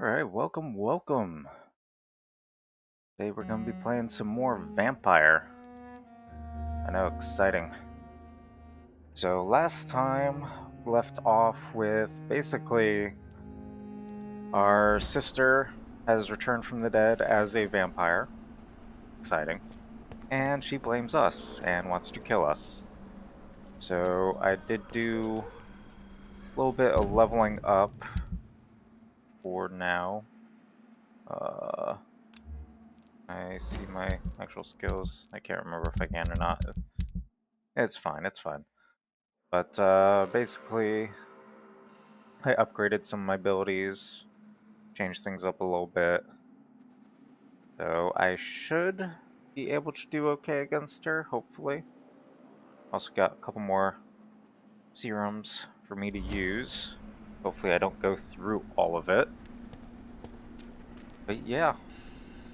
Alright, welcome. Today we're gonna be playing some more Vampyr. I know, exciting. So last time left off with basically our sister has returned from the dead as a vampire. Exciting. And she blames us and wants to kill us. So I did do a little bit of leveling up for now. I see my actual skills. I can't remember if I can or not. It's fine. But basically, I upgraded some of my abilities, changed things up a little bit. So I should be able to do okay against her, hopefully. Also got a couple more serums for me to use. Hopefully I don't go through all of it. But yeah.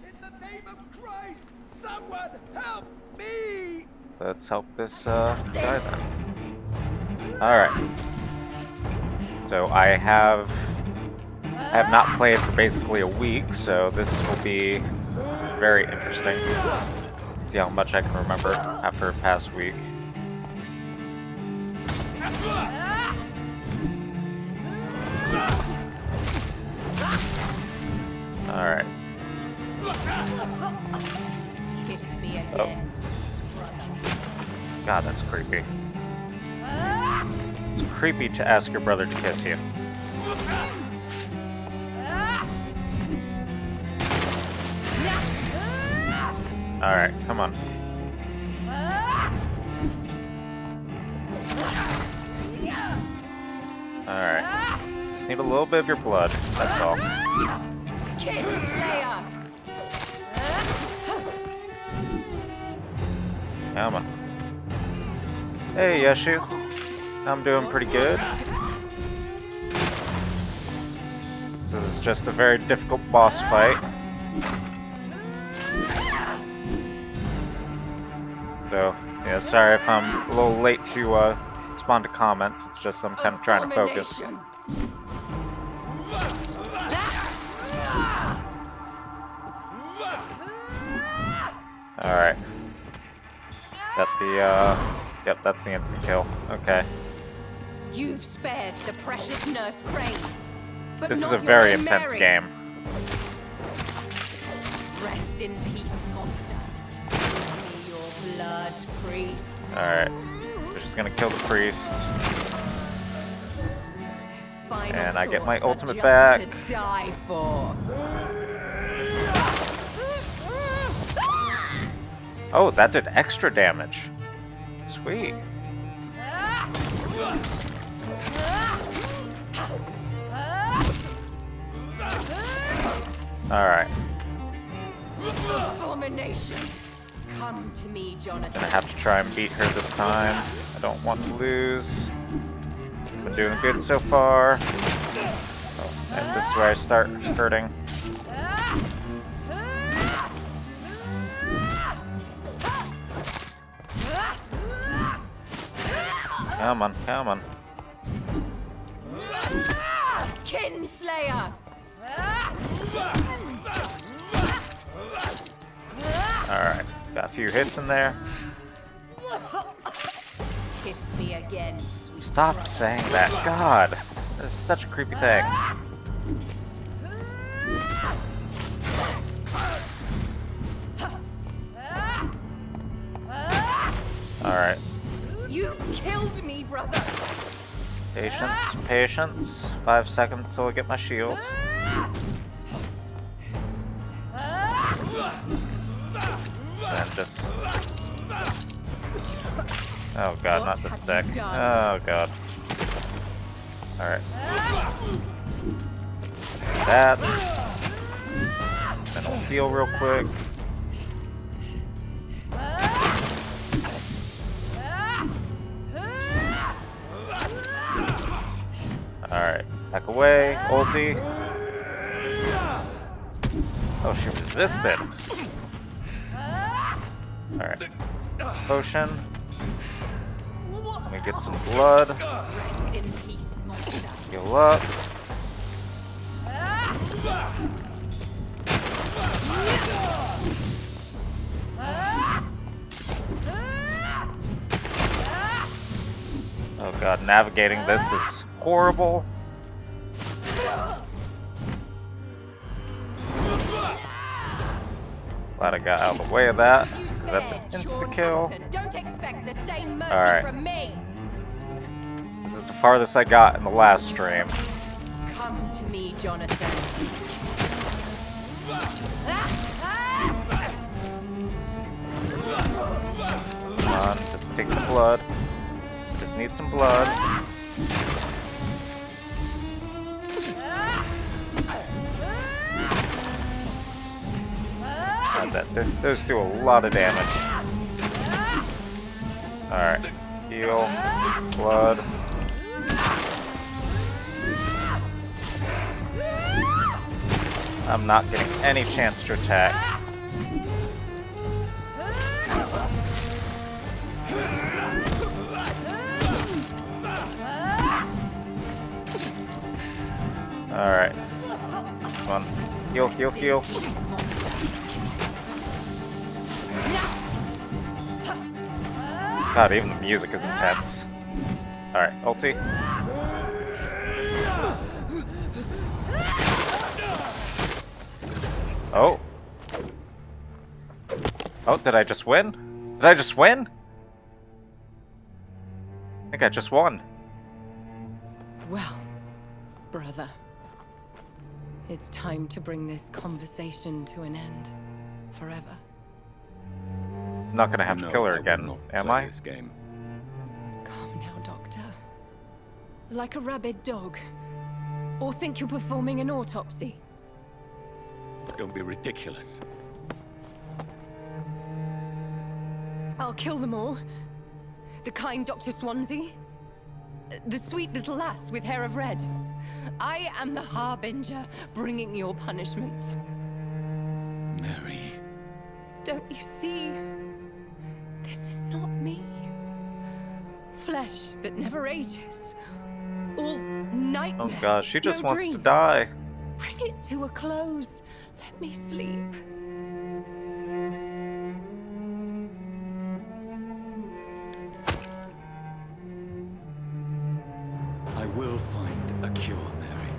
In the name of Christ, someone help me! Let's help this guy then. Alright. So I have not played for basically a week, so this will be very interesting. See how much I can remember after a past week. Alright. Kiss me again, sweet brother. God, that's creepy. It's creepy to ask your brother to kiss you. Alright, come on. Alright. Just need a little bit of your blood, that's all. Kinslayer! Come on. Hey, Yeshu. I'm doing pretty good. This is just a very difficult boss fight. So, yeah, sorry if I'm a little late to respond to comments. It's just I'm kind of trying to focus. Alright. Yep, that's the instant kill. Okay. You've spared the precious Nurse Crane. But This is not a your very own intense Mary. game. Rest in peace, monster. Give me your blood, priest. Alright. We're just gonna kill the priest. Final And I get my thoughts are ultimate just back. To die for. Oh, that did extra damage. Sweet. Alright. Abomination. Come to me, Jonathan. Gonna have to try and beat her this time. I don't want to lose. Been doing good so far. Oh, and this is where I start hurting. Come on. Kinslayer. Alright, got a few hits in there. Kiss me again, sweet Stop brother. saying that. God, this is such a creepy thing. Alright, You've killed me, brother. patience. 5 seconds till I get my shield. And just... Oh god, not this deck. Oh god. Alright. That. Then we'll heal real quick. Alright, back away, ulti. Oh, she resisted. Alright. Potion. Let me get some blood. Rest in peace, monster. Heal up. Oh god, navigating this is horrible. Glad I got out of the way of that. That's an insta-kill. Don't expect the same mercy Alright. from me. This is the farthest I got in the last stream. Come to me, Jonathan. Come on, just take some blood. Just need some blood. Those do a lot of damage. Alright. Heal. Blood. I'm not getting any chance to attack. Alright. Come on. Heal, heal, heal. God, even the music is intense. Alright, ulti. Oh. Oh, did I just win? Did I just win? I think I just won. Well, brother, it's time to bring this conversation to an end. Forever. I'm not gonna have to kill her again, am I? This game. Calm now, Doctor. Like a rabid dog. Or think you're performing an autopsy. Don't be ridiculous. I'll kill them all. The kind Dr. Swansea. The sweet little lass with hair of red. I am the Harbinger, bringing your punishment. Mary. Don't you see? This is not me. Flesh that never ages. All nightmare. Oh god, she just no wants dream. to die. Bring it to a close. Let me sleep. I will find a cure, Mary.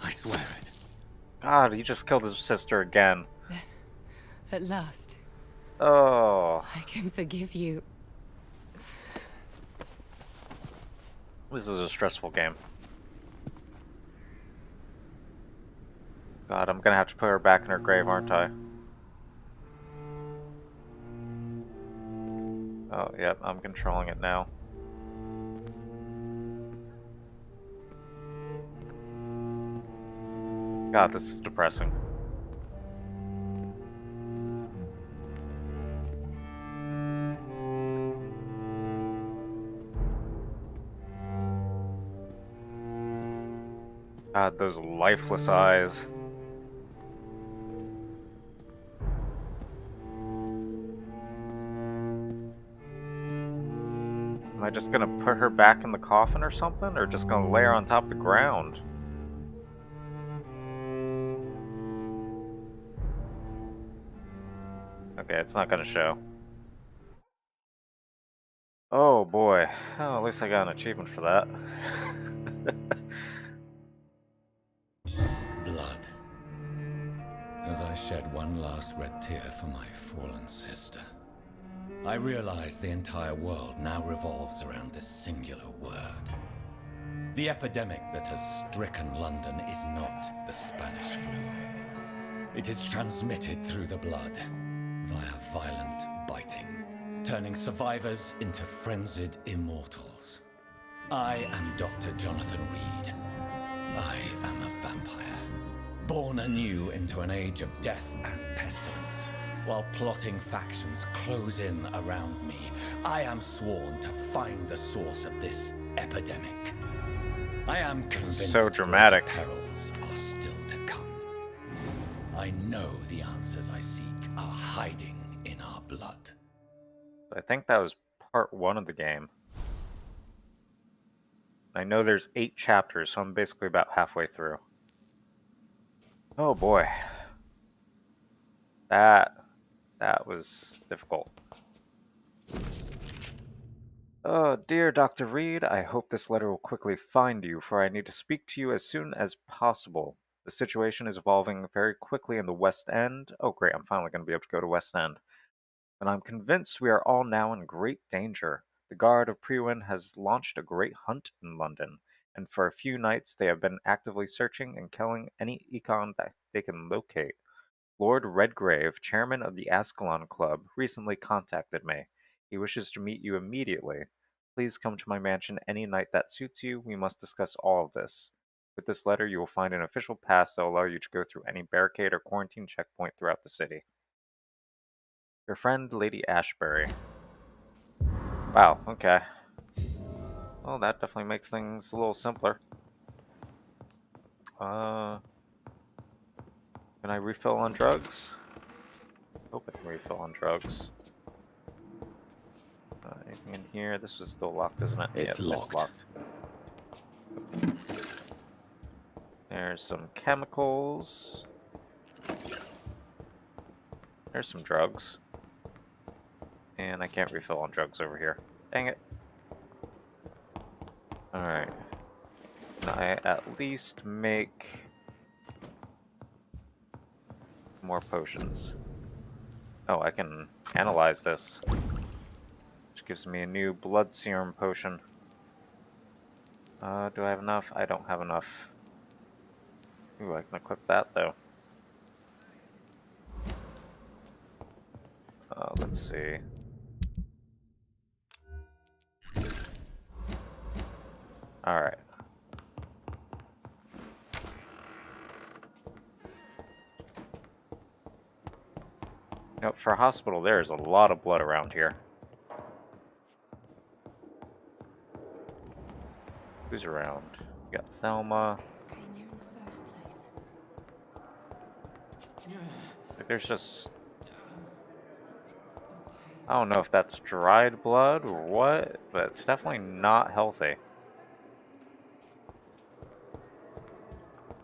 I swear it. God, he just killed his sister again. At last, Oh, I can forgive you. this is a stressful game. God, I'm gonna have to put her back in her grave, aren't I? Oh, yep, I'm controlling it now. God, this is depressing. God, those lifeless eyes. Am I just gonna put her back in the coffin or something? Or just gonna lay her on top of the ground? Okay, it's not gonna show. Oh boy. Oh, at least I got an achievement for that. Blood. As I shed one last red tear for my fallen sister, I realize the entire world now revolves around this singular word. The epidemic that has stricken London is not the Spanish flu. It is transmitted through the blood, via violent biting, turning survivors into frenzied immortals. I am Dr. Jonathan Reed. I am a vampire, born anew into an age of death and pestilence. While plotting factions close in around me, I am sworn to find the source of this epidemic. I am convinced so dramatic. greater perils are still to come. I know the answers I seek are hiding in our blood. I think that was part 1 of the game. I know there's 8 chapters, so I'm basically about halfway through. Oh boy. That was difficult. Oh, dear Dr. Reed, I hope this letter will quickly find you, for I need to speak to you as soon as possible. The situation is evolving very quickly in the West End. Oh, great, I'm finally going to be able to go to West End. And I'm convinced we are all now in great danger. The Guard of Prewin has launched a great hunt in London, and for a few nights they have been actively searching and killing any econ that they can locate. Lord Redgrave, chairman of the Ascalon Club, recently contacted me. He wishes to meet you immediately. Please come to my mansion any night that suits you. We must discuss all of this. With this letter, you will find an official pass that will allow you to go through any barricade or quarantine checkpoint throughout the city. Your friend, Lady Ashbury. Wow, okay. Well, that definitely makes things a little simpler. Can I refill on drugs? Hope I can refill on drugs. Anything in here? This is still locked, isn't it? It's Yep, it's locked. locked. There's some chemicals. There's some drugs. And I can't refill on drugs over here. Dang it. Alright. Can I at least make more potions? Oh, I can analyze this. Which gives me a new blood serum potion. Do I have enough? I don't have enough. Ooh, I can equip that though. Let's see. Alright. Nope, for a hospital, there's a lot of blood around here. Who's around? We got Thelma. Like, there's just... I don't know if that's dried blood or what, but it's definitely not healthy.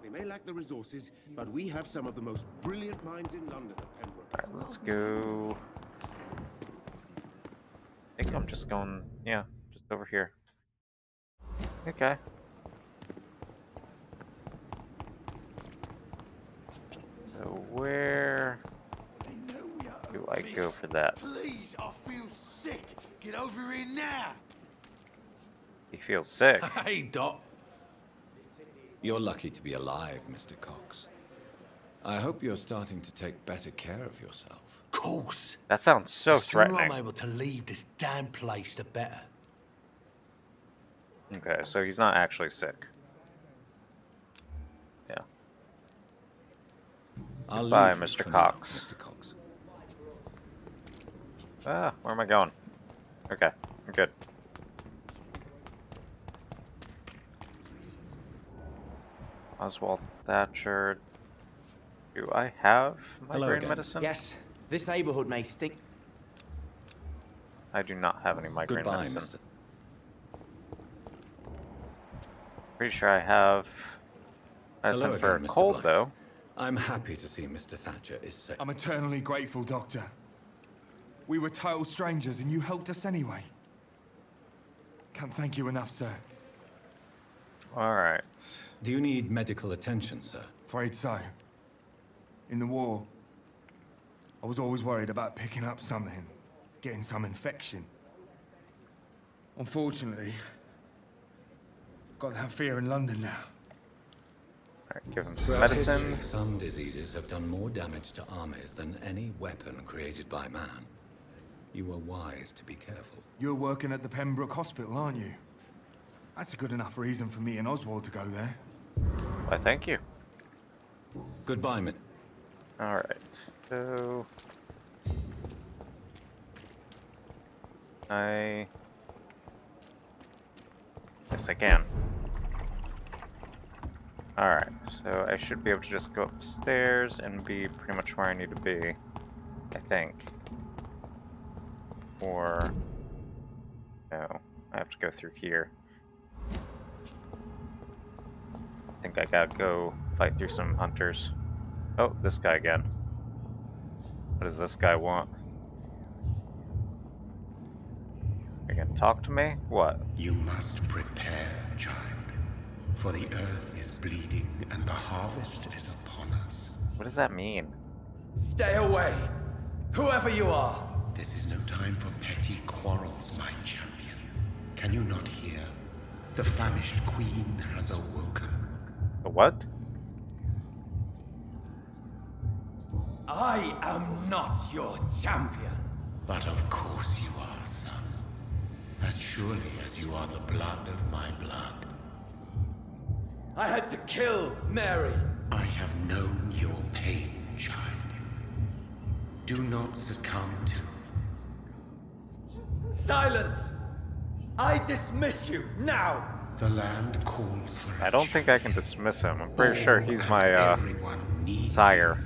They may lack the resources, but we have some of the most brilliant minds in London at Pembroke. Alright, let's go... I think I'm just going... yeah, just over here. Okay. So where do I go for that? Please, I feel sick. Get over here now. He feels sick. Hey, Doc. You're lucky to be alive, Mr. Cox. I hope you're starting to take better care of yourself. Course. That sounds so The sooner threatening. I'm able to leave this damn place, the better. Okay, so he's not actually sick. Yeah. I'll Goodbye, leave you Mr. for Cox. now, Mr. Cox. Ah, where am I going? Okay, I'm good. Oswald Thatcher. Do I have Hello migraine again, medicine? Yes, this neighborhood may stink. I do not have any migraine Goodbye, medicine. Mister. Pretty sure I have medicine Hello for again, a Mr. cold, Blythe. though. I'm happy to see Mr. Thatcher is safe. I'm eternally grateful, Doctor. We were total strangers and you helped us anyway. Can't thank you enough, sir. Alright. Do you need medical attention, sir? Afraid so. In the war, I was always worried about picking up something, getting some infection. Unfortunately, got that fear in London now. Alright, give him some Throughout medicine. history, some diseases have done more damage to armies than any weapon created by man. You were wise to be careful. You're working at the Pembroke Hospital, aren't you? That's a good enough reason for me and Oswald to go there. Why, thank you. Goodbye, Miss. Alright, so... Yes, I can. Alright, so I should be able to just go upstairs and be pretty much where I need to be. I think. Or... no, I have to go through here. think I gotta go fight through some hunters. Oh, this guy again. What does this guy want? You gonna talk to me? What? You must prepare, child. For the earth is bleeding and the harvest is upon us. What does that mean? Stay away! Whoever you are! This is no time for petty quarrels, my champion. Can you not hear? The famished queen has awoken. The what? I am not your champion. But of course you are, son. As surely as you are the blood of my blood. I had to kill Mary. I have known your pain, child. Do not succumb to... Silence! I dismiss you now! The land calls for a I don't think I can dismiss him. I'm pretty sure he's my everyone needs sire.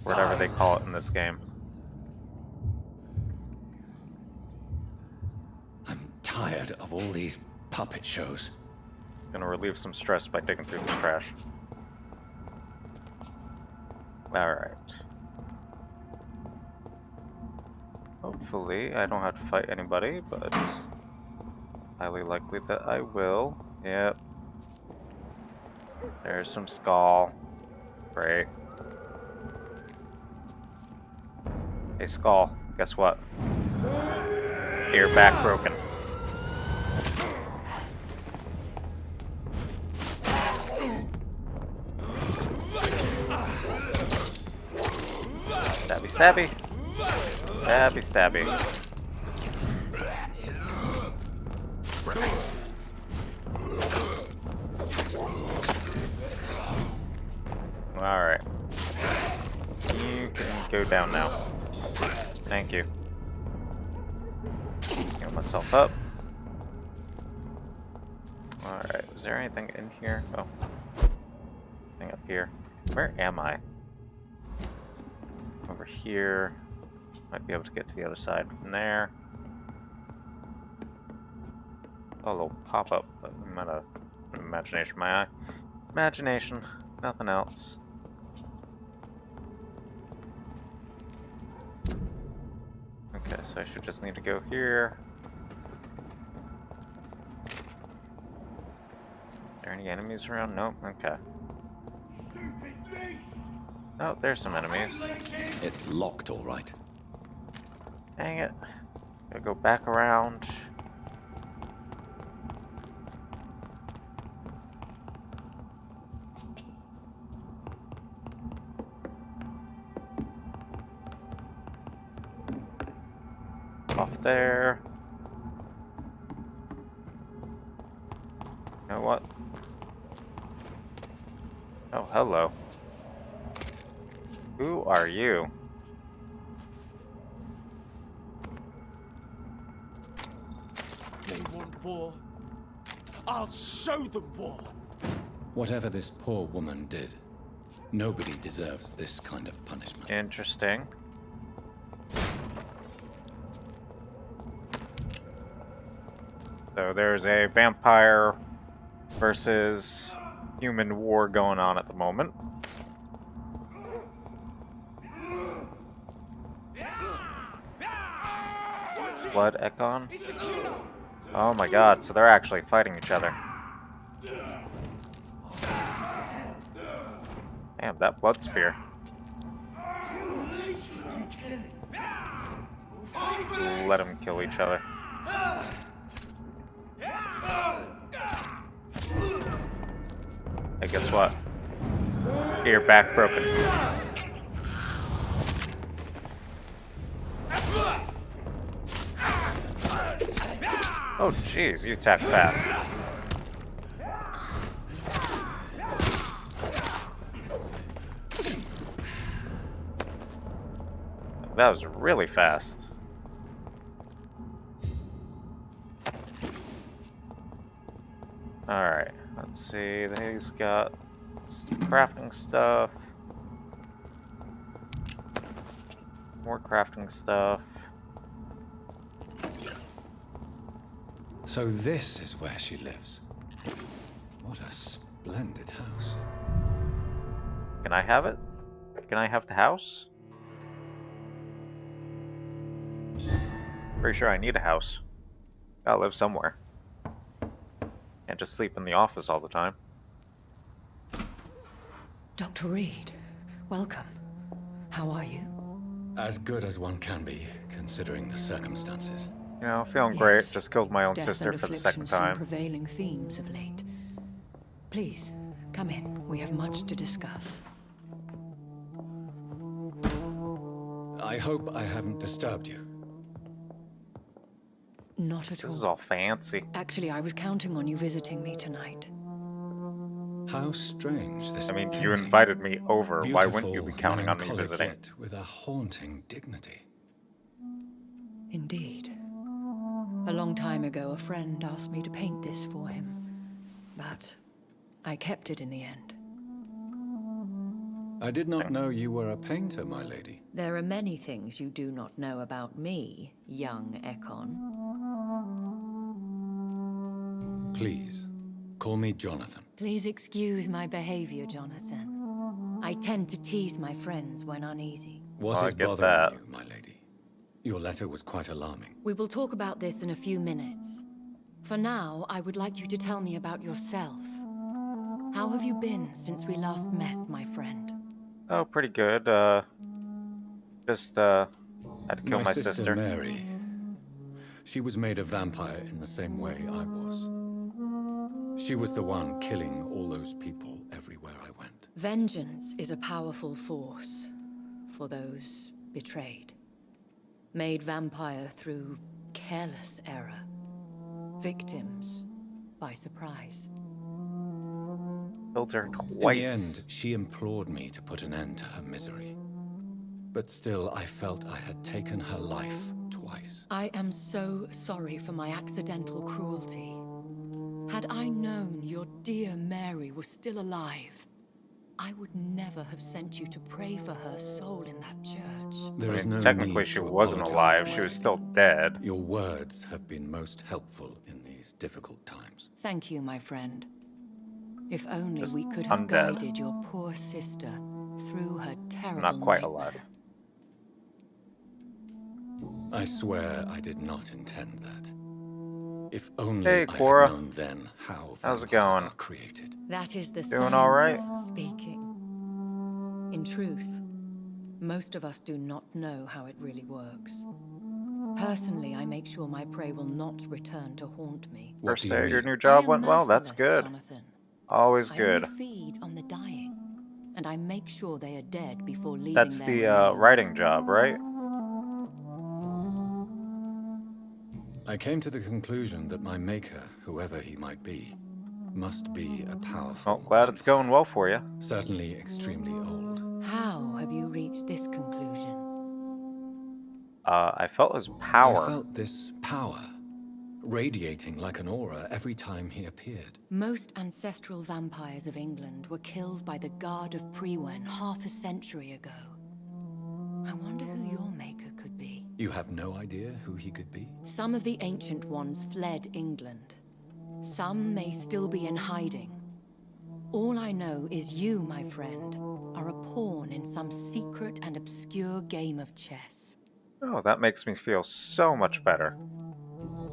Whatever they call it in this game. I'm tired of all these puppet shows. Gonna relieve some stress by digging through this trash. Alright. Hopefully I don't have to fight anybody, but highly likely that I will. Yep. There's some skull. Great. Hey Skull, guess what? Your back broken. Stabby stabby. Stabby stabby. Alright. You can go down now. Thank you. Get myself up. Alright, is there anything in here? Oh. Thing up here. Where am I? Over here. Might be able to get to the other side from there. Oh, a little pop-up, but I'm out of imagination in my eye. Imagination, nothing else. Okay, so I should just need to go here. Are there any enemies around? Nope, okay. Oh, there's some enemies. It's locked, all right. Dang it. Gotta go back around. Off there. You know what? Oh, hello. Who are you? They want war. I'll show them war. Whatever this poor woman did, nobody deserves this kind of punishment. Interesting. So there's a vampire versus human war going on at the moment. Blood Ekon? Oh my god, so they're actually fighting each other. Damn, that blood spear. Let them kill each other. Hey, guess what? Get your back broken. Oh jeez, you attack fast. That was really fast. Alright, let's see. He's got some crafting stuff. More crafting stuff. So this is where she lives. What a splendid house. Can I have it? Can I have the house? Pretty sure I need a house. Gotta live somewhere. Can't just sleep in the office all the time. Dr. Reed, welcome. How are you? As good as one can be, considering the circumstances. You know, feeling great. Just killed my own sister for the second time. Prevailing themes of late. Please, come in. We have much to discuss. I hope I haven't disturbed you. Not at This is all. all fancy. Actually, I was counting on you visiting me tonight. How strange this I mean, you painting. invited me over. Why Beautiful, wouldn't you be counting on me melancholic, visiting? yet with a haunting dignity. Indeed. A long time ago, a friend asked me to paint this for him. But I kept it in the end. I did not know you were a painter, my lady. There are many things you do not know about me, young Ekon. Please, call me Jonathan. Please excuse my behavior, Jonathan. I tend to tease my friends when uneasy. What I is get bothering that. you, my lady? Your letter was quite alarming. We will talk about this in a few minutes. For now, I would like you to tell me about yourself. How have you been since we last met, my friend? Oh, pretty good. Just had to kill my sister. Mary. She was made a vampire in the same way I was. She was the one killing all those people everywhere I went. Vengeance is a powerful force for those betrayed. Made vampire through careless error. Victims by surprise. Killed her In twice. the end, she implored me to put an end to her misery. But still, I felt I had taken her life twice. I am so sorry for my accidental cruelty. Had I known your dear Mary was still alive, I would never have sent you to pray for her soul in that church. There is no Technically, need she to wasn't apologize, alive. my She was lady. still dead. Your words have been most helpful in these difficult times. Thank you, my friend. If only Just we could have undead. guided your poor sister through her terrible Not quite nightmare. alive. I swear I did not intend that. If only Hey, I Cora. had known then how How's it vampires going? are created. That is the Doing all right? scientist speaking. In truth, most of us do not know how it really works. Personally, I make sure my prey will not return to haunt me. What First do you day, your mean? new job I am went well. That's merciless, good. Jonathan. Always I good. only feed on the dying, and I make sure they are dead before leaving That's their the remains. writing job, right? I came to the conclusion that my maker, whoever he might be, must be a powerful Well, glad it's vampire. going well for you. Certainly extremely old. How have you reached this conclusion? I felt his I power. felt this power radiating like an aura every time he appeared. Most ancestral vampires of England were killed by the Guard of Prewen half a century ago. I wonder who your maker could be. You have no idea who he could be? Some of the ancient ones fled England. Some may still be in hiding. All I know is you, my friend, are a pawn in some secret and obscure game of chess. Oh, that makes me feel so much better.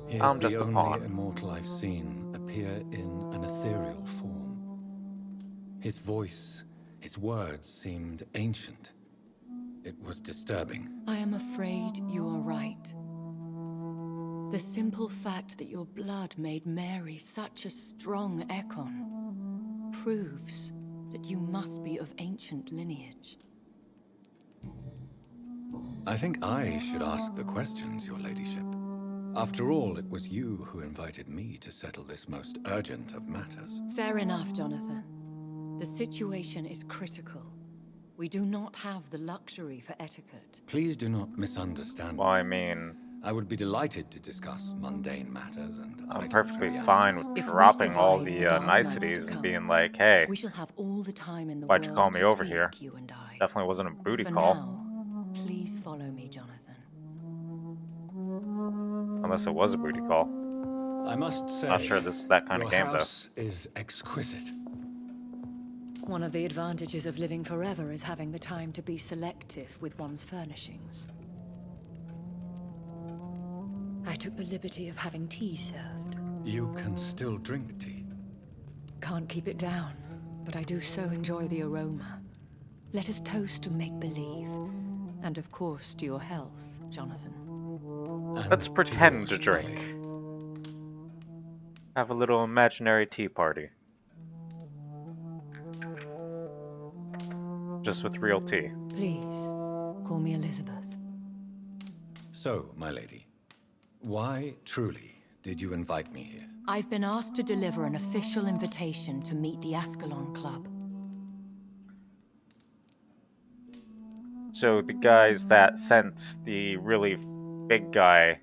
He I'm is just the a only pawn. immortal I've seen appear in an ethereal form. His voice, his words seemed ancient. It was disturbing. I am afraid you are right. The simple fact that your blood made Mary such a strong Ekon proves that you must be of ancient lineage. I think I should ask the questions, your ladyship. After all, it was you who invited me to settle this most urgent of matters. Fair enough, Jonathan. The situation is critical. We do not have the luxury for etiquette. Please do not misunderstand Well, I me. mean, I would be delighted to discuss mundane matters and I'm items perfectly of reality. fine with If we dropping all survive the the dark nights to niceties and come, being like, hey, We shall have all the time in the why'd you world call me to over speak, here? you and I. Definitely wasn't a booty For call. now, please follow me, Jonathan. Unless it was a booty call. I must say, Not sure this is that kind your of game, house is exquisite. One of the advantages of living forever is having the time to be selective with one's furnishings. I took the liberty of having tea served. You can still drink tea. Can't keep it down, but I do so enjoy the aroma. Let us toast to make-believe. And of course, to your health, Jonathan. And Let's pretend to yours, drink. Molly. Have a little imaginary tea party. Just with real tea. Please, call me Elizabeth. So, my lady, why truly did you invite me here? I've been asked to deliver an official invitation to meet the Ascalon Club. So the guys that sent the really big guy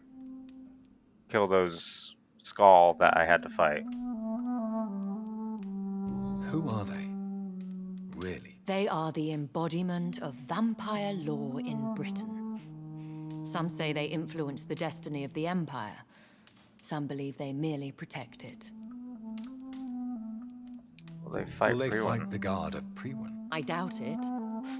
kill those Skull that I had to fight. Who are they? Really? They are the embodiment of vampire law in Britain. Some say they influence the destiny of the Empire. Some believe they merely protect it. Will they fight Will they Priwen? fight the guard of Priwen? I doubt it.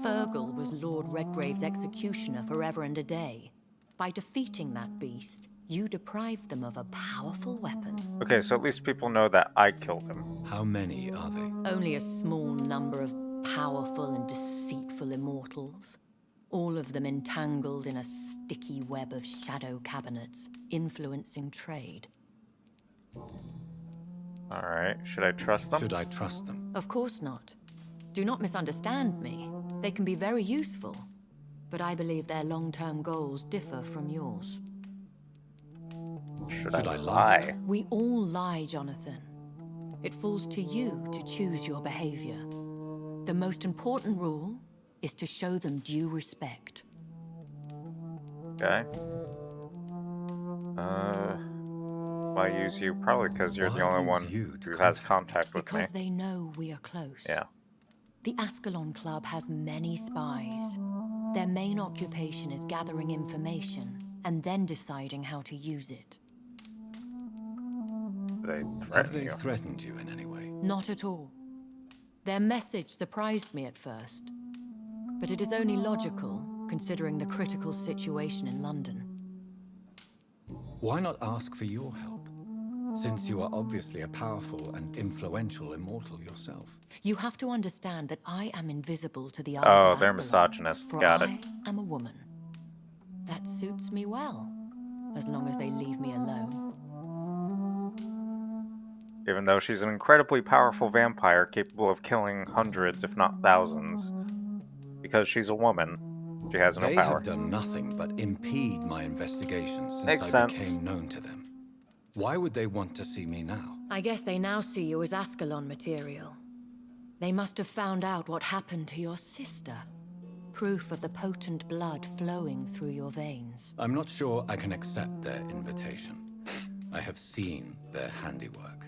Fergal was Lord Redgrave's executioner forever and a day. By defeating that beast, you deprived them of a powerful weapon. Okay, so at least people know that I killed him. How many are they? Only a small number of powerful and deceitful immortals. All of them entangled in a sticky web of shadow cabinets, influencing trade. Alright, should I trust them? Should I trust them? Of course not. Do not misunderstand me. They can be very useful, but I believe their long-term goals differ from yours. Should Should I I lie? We all lie, Jonathan. It falls to you to choose your behavior. The most important rule is to show them due respect. Okay. Why use you? Probably because you're the Why only use one you to who has contact contact with me. Because they know we are close. Yeah. The Ascalon Club has many spies. Their main occupation is gathering information and then deciding how to use it. Did they Have threaten they you? threatened you in any way? Not at all. Their message surprised me at first, but it is only logical, considering the critical situation in London. Why not ask for your help? Since you are obviously a powerful and influential immortal yourself. You have to understand that I am invisible to the eyes Oh, of they're Ascalon, misogynists. for Got it. I am a woman. That suits me well, as long as they leave me alone. Even though she's an incredibly powerful vampire capable of killing hundreds, if not thousands. Because she's a woman, she has no They power. have done nothing but impede my investigation since Makes I sense. became known to them. Why would they want to see me now? I guess they now see you as Ascalon material. They must have found out what happened to your sister. Proof of the potent blood flowing through your veins. I'm not sure I can accept their invitation. I have seen their handiwork.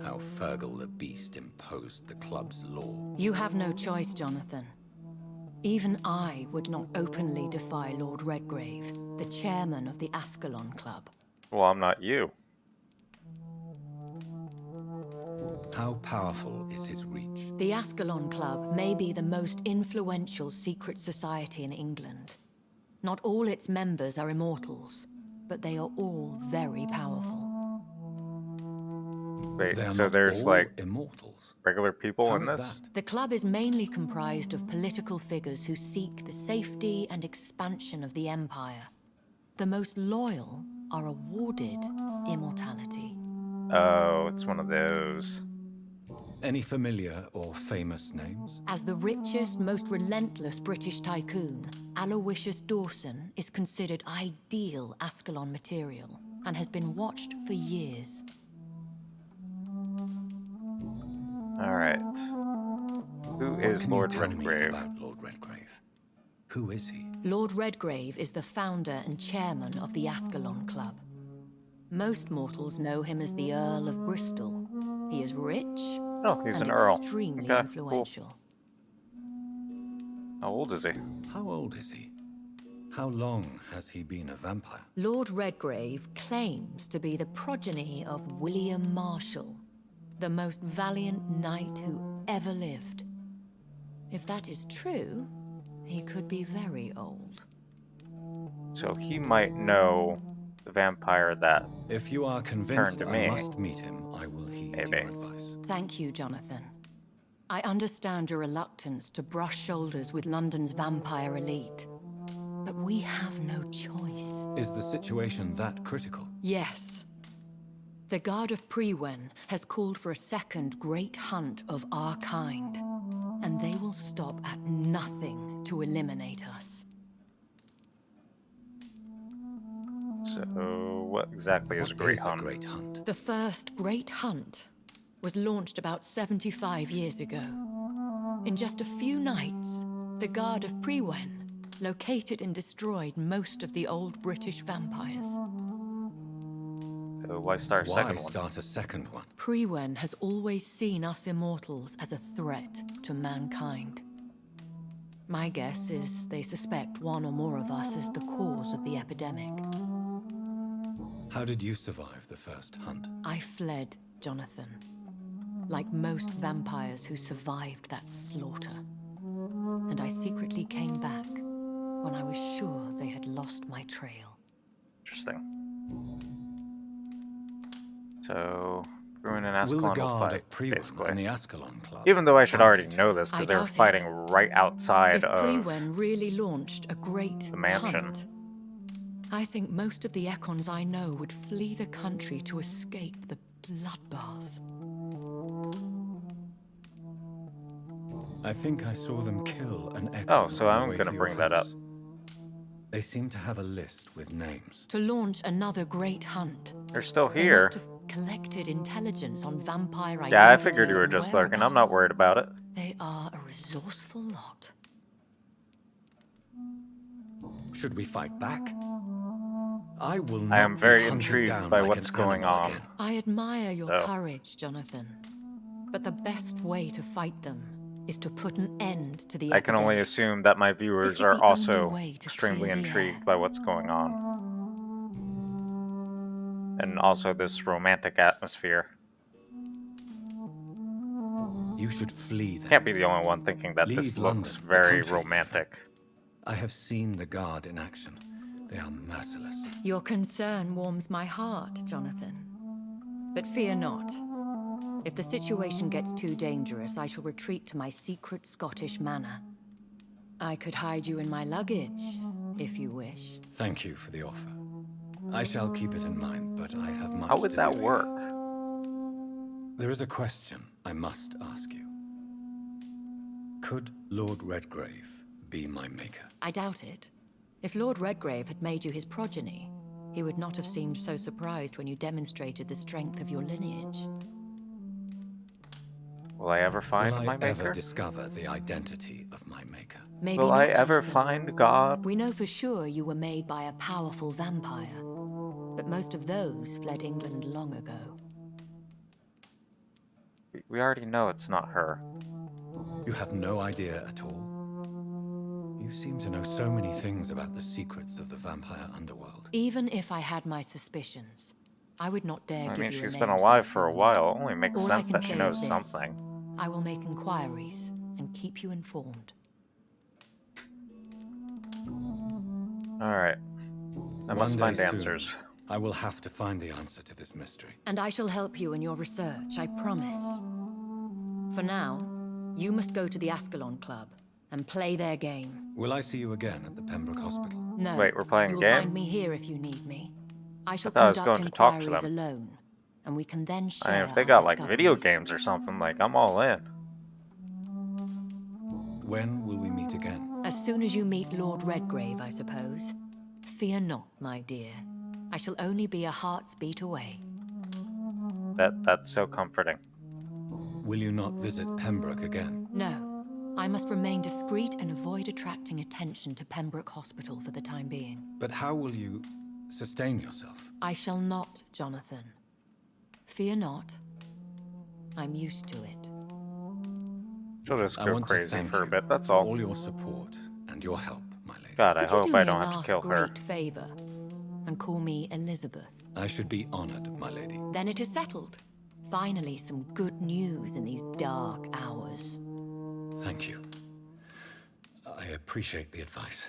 How Fergal the Beast imposed the club's law. You have no choice, Jonathan. Even I would not openly defy Lord Redgrave, the chairman of the Ascalon Club. Well, I'm not you. How powerful is his reach? The Ascalon Club may be the most influential secret society in England. Not all its members are immortals, but they are all very powerful. Wait, They are so not there's all like immortals. regular people How in is this? that? The club is mainly comprised of political figures who seek the safety and expansion of the Empire. The most loyal are awarded immortality. Oh, it's one of those. Any familiar or famous names? As the richest, most relentless British tycoon, Aloysius Dawson is considered ideal Ascalon material and has been watched for years. Alright. Who What is can Lord you tell me Redgrave? about Lord Redgrave? Who is he? Lord Redgrave is the founder and chairman of the Ascalon Club. Most mortals know him as the Earl of Bristol. He is rich Oh, he's and an Earl. extremely Okay, influential. How old is he? How old is he? How long has he been a vampire? Lord Redgrave claims to be the progeny of William Marshall, the most valiant knight who ever lived. If that is true, he could be very old. So he might know the vampire that If you are turned convinced to I me. must meet him, I will heed Maybe. your advice. Thank you, Jonathan. I understand your reluctance to brush shoulders with London's vampire elite. But we have no choice. Is the situation that critical? Yes. The Guard of Prewen has called for a second great hunt of our kind. And they will stop at nothing to eliminate us. So, what exactly is a What great is a hunt? great hunt? The first great hunt was launched about 75 years ago. In just a few nights, the Guard of Prewen located and destroyed most of the old British vampires. So why start a Why second one? start a second one? Prewen has always seen us immortals as a threat to mankind. My guess is they suspect one or more of us is the cause of the epidemic. How did you survive the first hunt? I fled, Jonathan. Like most vampires who survived that slaughter. And I secretly came back when I was sure they had lost my trail. Interesting. So, Ruin and Will the Ascalon will Guard fight, of Prewen basically. and the Ascalon Club Even though I should fight already each know other? this, I because they were doubt it. fighting right outside If of Prewen really launched a great the mansion. hunt, I think most of the Ekons I know would flee the country to escape the bloodbath. I think I saw them kill an Ekon Oh, so on the I'm way gonna to bring your that up. house. They seem to have a list with names. To launch another great hunt, They're still they here. must have collected intelligence on vampire identities. Yeah, I figured you were and just lurking. I'm not whereabouts. worried about it. They are a resourceful lot. Should we fight back? I will I not am very be hunted intrigued down by like what's an going animal on. again. I admire your Oh. courage, Jonathan. But the best way to fight them is to put an end to the I can only epidemic. assume that my This viewers is are the only also way to extremely clear the intrigued air. by what's going on. And also this romantic atmosphere. You should flee then. Can't be the only one thinking that this Leave looks London, the very country, romantic. I have seen the Guard in action. They are merciless. Your concern warms my heart, Jonathan. But fear not. If the situation gets too dangerous, I shall retreat to my secret Scottish manor. I could hide you in my luggage, if you wish. Thank you for the offer. I shall keep it in mind, but I have much How would to that do work? here. There is a question I must ask you. Could Lord Redgrave be my maker? I doubt it. If Lord Redgrave had made you his progeny, he would not have seemed so surprised when you demonstrated the strength of your lineage. Will I ever find Will I my ever maker? discover the identity of my maker? Maybe Will not, I ever Jonathan. find God? We know for sure you were made by a powerful vampire, but most of those fled England long ago. We already know it's not her. You have no idea at all? You seem to know so many things about the secrets of the vampire underworld. Even if I had my suspicions, I would not dare I give mean, you a she's name been so alive for a soon. while. It only makes All I sense can that she say knows is this. something. I will make inquiries and keep you informed. Alright. I must One find day soon, answers. I will have to find the answer to this mystery. And I shall help you in your research, I promise. For now, you must go to the Ascalon Club and play their game. Will I see you again at the Pembroke Hospital? No, Wait, we're playing you a will game? find me here if you need me. I shall thought I was conduct going to talk to inquiries them. alone, and we can then I share mean, if they our got like video discoveries. games or something, like I'm all in. When will we meet again? As soon as you meet Lord Redgrave, I suppose. Fear not, my dear. I shall only be a heart's beat away. That's so comforting. Will you not visit Pembroke again? No, I must remain discreet and avoid attracting attention to Pembroke Hospital for the time being. But how will you sustain yourself? I shall not, Jonathan. Fear not. I'm used to it. She'll just I go want to crazy thank for a you bit, that's for all. all your support and your help, my lady. God, I Could you hope do I me a don't have to last kill her. great favor and call me Elizabeth? I should be honored, my lady. Then it is settled. Finally, some good news in these dark hours. Thank you. I appreciate the advice.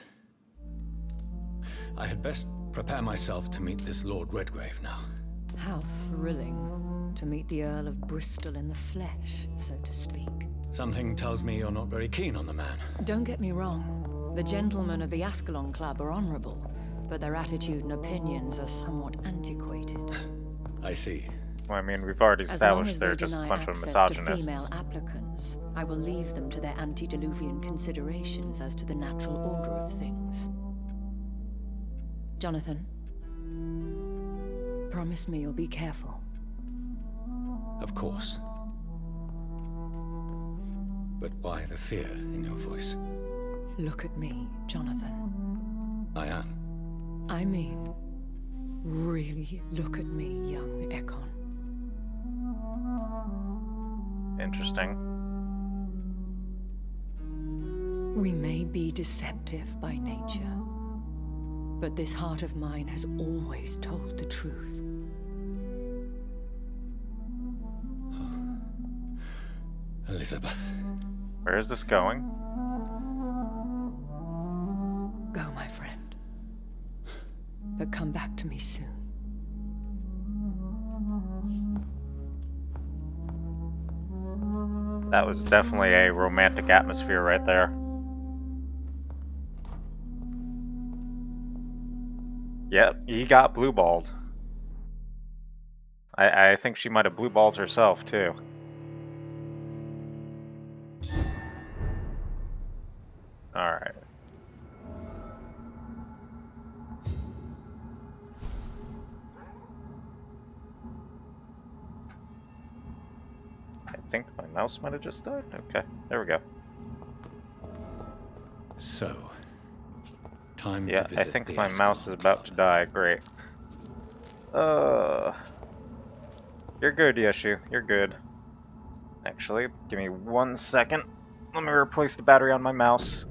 I had best prepare myself to meet this Lord Redgrave now. How thrilling to meet the Earl of Bristol in the flesh, so to speak. Something tells me you're not very keen on the man. Don't get me wrong. The gentlemen of the Ascalon Club are honorable, but their attitude and opinions are somewhat antiquated. I see. Well, I mean, we've already As long established as they're they just a deny bunch of access to misogynists. female applicants, I will leave them to their antediluvian considerations as to the natural order of things. Jonathan, promise me you'll be careful. Of course. But why the fear in your voice? Look at me, Jonathan. I am. I mean, really look at me, young Ekon. Interesting. We may be deceptive by nature, but this heart of mine has always told the truth. Elizabeth. Where is this going? Go, my friend. But come back to me soon. That was definitely a romantic atmosphere right there. Yep, he got blue-balled. I think she might have blue-balled herself, too. Alright. I think my mouse might have just died. Okay, there we go. So, time Yeah, to I visit think the my Ascalon mouse is about to Club. die. Great. You're good, Yeshu. You're good. Actually, give me 1 second. Let me replace the battery on my mouse.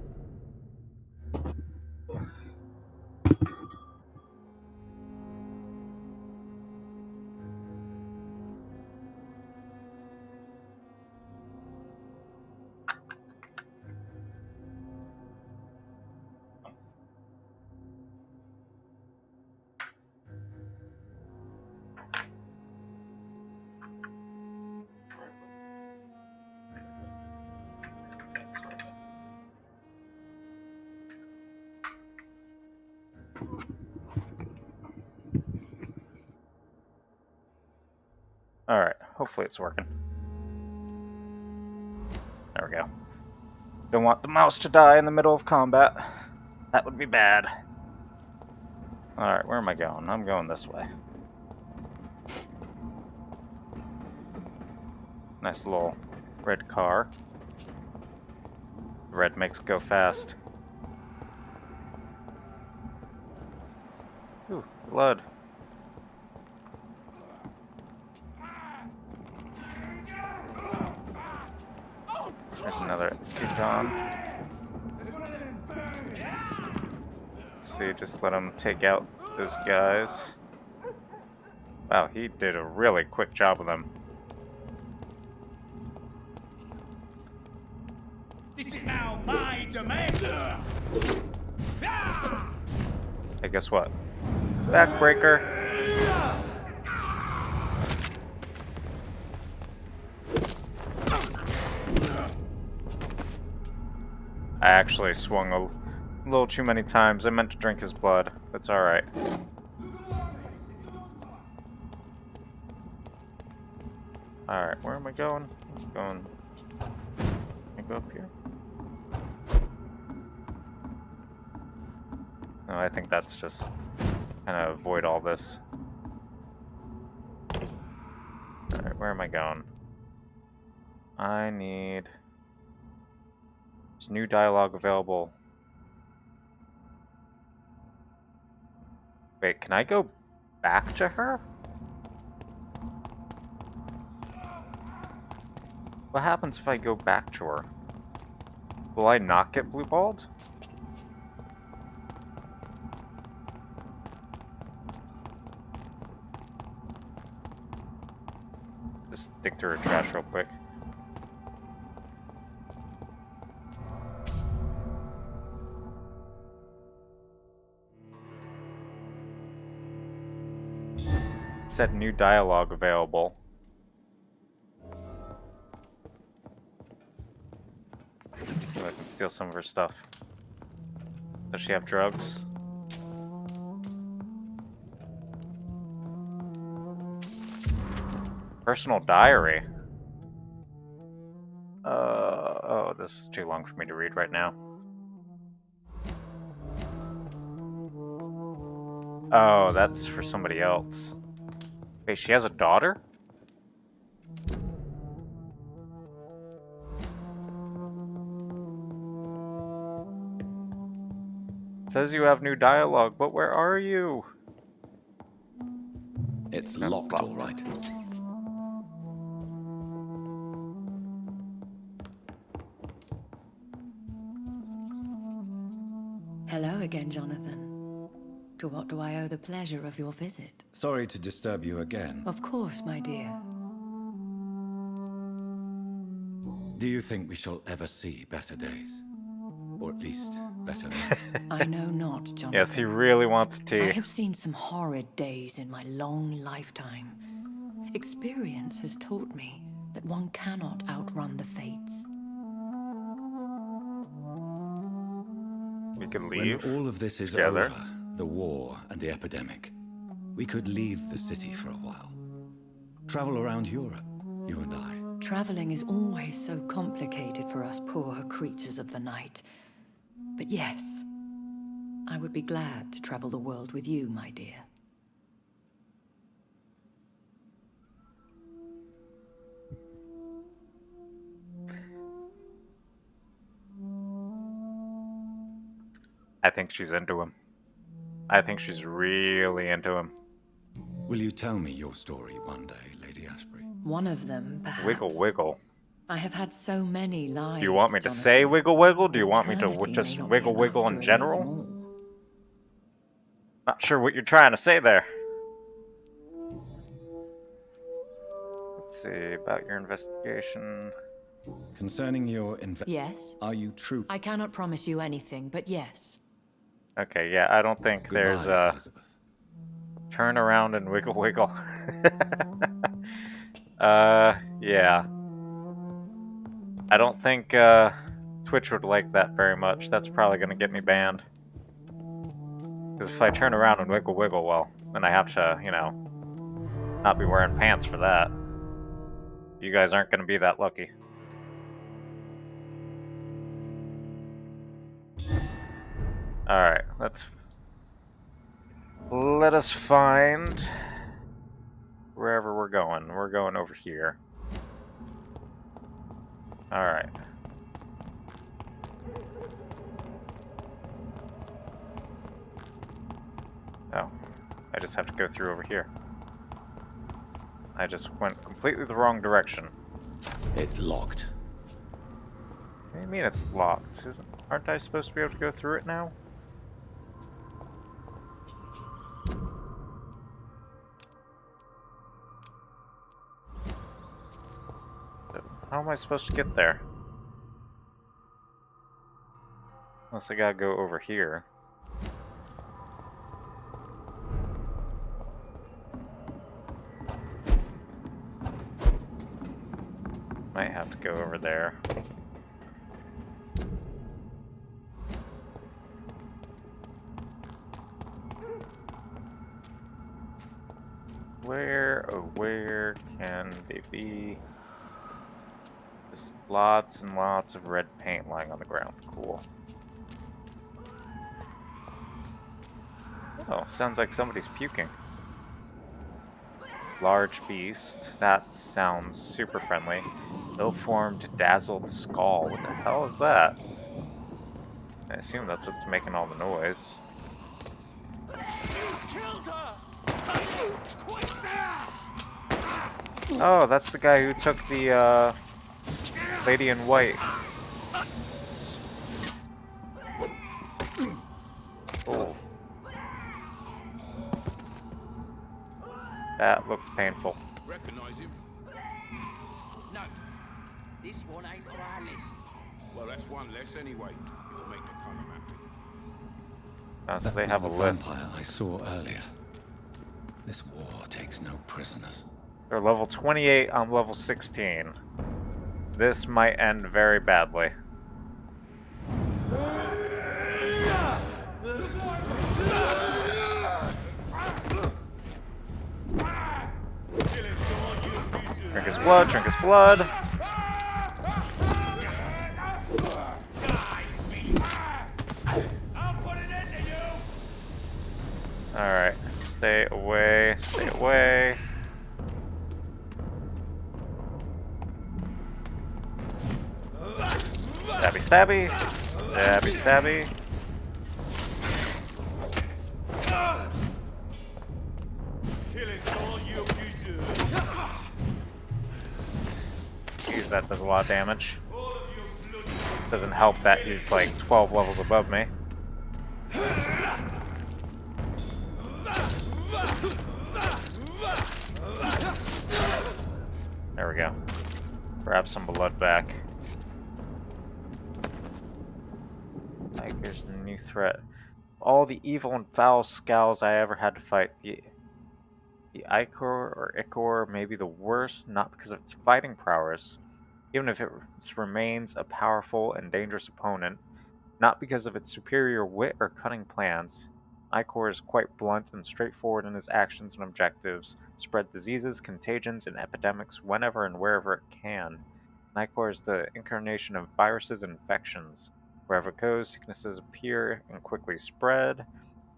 Alright, hopefully it's working. There we go. Don't want the mouse to die in the middle of combat. That would be bad. Alright, where am I going? I'm going this way. Nice little red car. Red makes it go fast. Ooh, blood. There's another Yukon. Let's see, just let him take out those guys. Wow, he did a really quick job of them. This is now my domain! Hey, guess what? Backbreaker. I actually swung a little too many times. I meant to drink his blood. That's alright. Alright, where am I going? I'm going... Can I go up here? No, I think that's just kind of avoid all this. Alright, where am I going? I need... There's new dialogue available. Wait, can I go back to her? What happens if I go back to her? Will I not get blue-balled? Just dig through her trash real quick. It said new dialogue available. So I can steal some of her stuff. Does she have drugs? Personal diary. Oh, this is too long for me to read right now. Oh, that's for somebody else. Wait, she has a daughter? It says you have new dialogue, but where are you? It's No, locked, all right. Hello again, Jonathan. To what do I owe the pleasure of your visit? Sorry to disturb you again. Of course, my dear. Do you think we shall ever see better days? Or at least better nights? I know not, Jonathan. Yes, he really wants I tea. have seen some horrid days in my long lifetime. Experience has taught me that one cannot outrun the fates. We could When leave all of this is together. over, the war and the epidemic, we could leave the city for a while. Travel around Europe, you and I. Traveling is always so complicated for us poor creatures of the night. But yes, I would be glad to travel the world with you, my dear. I think she's into him. I think she's really into him. Will you tell me your story one day, Lady Ashbury? One of them, perhaps. Wiggle wiggle. I have had so many lives. Do you want me to Jonathan. say wiggle wiggle? Do you want me to Eternity just may not be wiggle enough wiggle to in relate general? them all. Not sure what you're trying to say there. Let's see, about your investigation. Concerning your Yes? Are you true? I cannot promise you anything, but yes. Okay, yeah, I don't think there's Goodbye, a Elizabeth. turn around and wiggle wiggle. Yeah. I don't think Twitch would like that very much. That's probably gonna get me banned. Because if I turn around and wiggle wiggle, well, then I have to, you know, not be wearing pants for that. You guys aren't gonna be that lucky. Alright, let us find wherever we're going. We're going over here. Alright. Oh, I just have to go through over here. I just went completely the wrong direction. It's locked. What do you mean it's locked? Aren't I supposed to be able to go through it now? How am I supposed to get there? Unless I gotta go over here. Might have to go over there. Where, oh where can they be? Just lots and lots of red paint lying on the ground. Cool. Oh, sounds like somebody's puking. Large beast. That sounds super friendly. Ill-formed, dazzled skull. What the hell is that? I assume that's what's making all the noise. Oh, that's the guy who took the, lady in white. Oh. That looks painful. Recognize him? This one ain't on our list. Well, that's one less anyway. It'll make the column happy. So That they was have the a list. vampire I saw earlier. This war takes no prisoners. They're level 28, I'm level 16. This might end very badly. Drink his blood, drink his blood. Alright, stay away, stay away. Stabby, stabby. Stabby, stabby. Jeez, that does a lot of damage. Doesn't help that he's like 12 levels above me. There we go. Grab some blood back. Tiger's the new threat. All the evil and foul scows I ever had to fight. The Ichor or Ichor may be the worst, not because of its fighting prowess, even if it remains a powerful and dangerous opponent, not because of its superior wit or cunning plans. Ichor is quite blunt and straightforward in his actions and objectives, spread diseases, contagions, and epidemics whenever and wherever it can. Ichor is the incarnation of viruses and infections. Wherever it goes, sicknesses appear and quickly spread.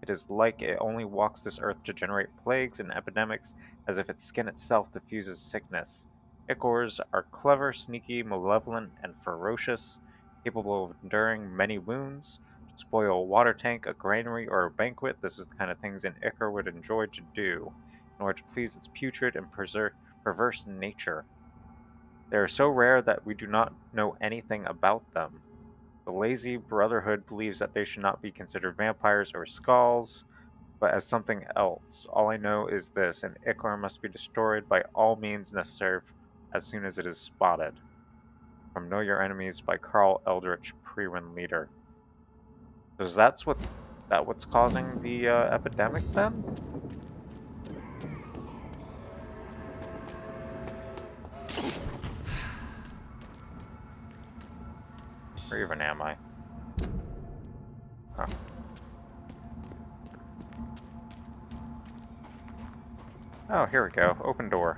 It is like it only walks this earth to generate plagues and epidemics, as if its skin itself diffuses sickness. Ichors are clever, sneaky, malevolent, and ferocious, capable of enduring many wounds. To spoil a water tank, a granary, or a banquet, this is the kind of things an Ichor would enjoy to do, in order to please its putrid and perverse nature. They are so rare that we do not know anything about them. The lazy Brotherhood believes that they should not be considered vampires or skulls, but as something else. All I know is this: an Ichor must be destroyed by all means necessary as soon as it is spotted. From Know Your Enemies by Carl Eldritch, Pre-Win Leader. So is what's causing the epidemic then? Where even am I? Huh. Oh, here we go. Open door.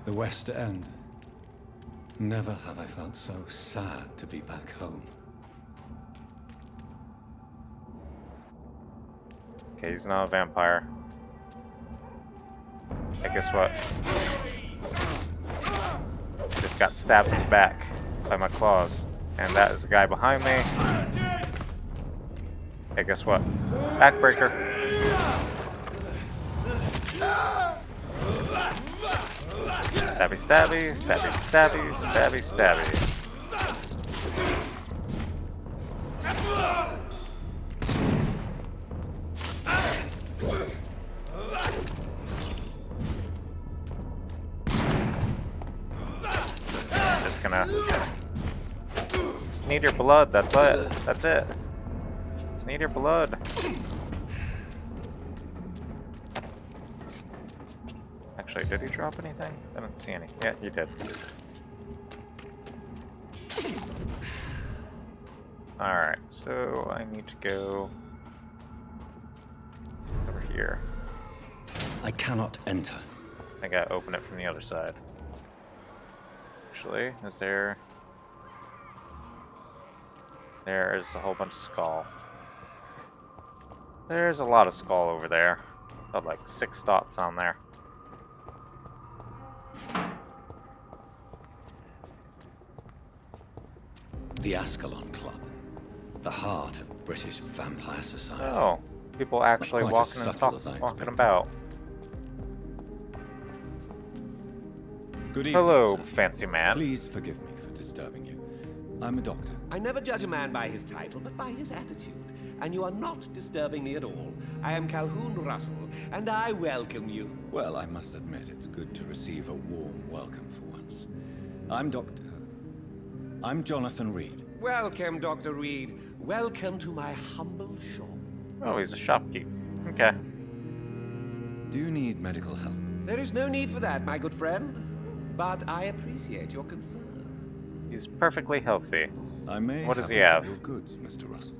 The West End. Never have I felt so sad to be back home. Okay, he's not a vampire. Hey, guess what? Just got stabbed in the back by my claws. And that is the guy behind me. Hey, guess what? Backbreaker. Stabby, stabby, stabby, stabby, stabby, stabby. Just gonna... Just need your blood, that's it. That's it. Just need your blood. Actually, did he drop anything? I didn't see any. Yeah, he did. Alright, so I need to go over here. I cannot enter. I gotta open it from the other side. Actually, is there... There's a whole bunch of skull. There's a lot of skull over there. Got like 6 dots on there. The Ascalon Club. The heart of British vampire society. Oh, people actually Not quite as walking and subtle as I walking expected. about. Good evening, Hello, sir. fancy man. Please forgive me for disturbing you. I'm a doctor. I never judge a man by his title, but by his attitude. And you are not disturbing me at all. I am Calhoun Russell, and I welcome you. Well, I must admit it's good to receive a warm welcome for once. I'm Jonathan Reed. Welcome, Dr. Reed. Welcome to my humble shop. Oh, he's a shopkeep. Okay. Do you need medical help? There is no need for that, my good friend. But I appreciate your concern. He's perfectly healthy. I may What does have he a look at have? your goods, Mr. Russell.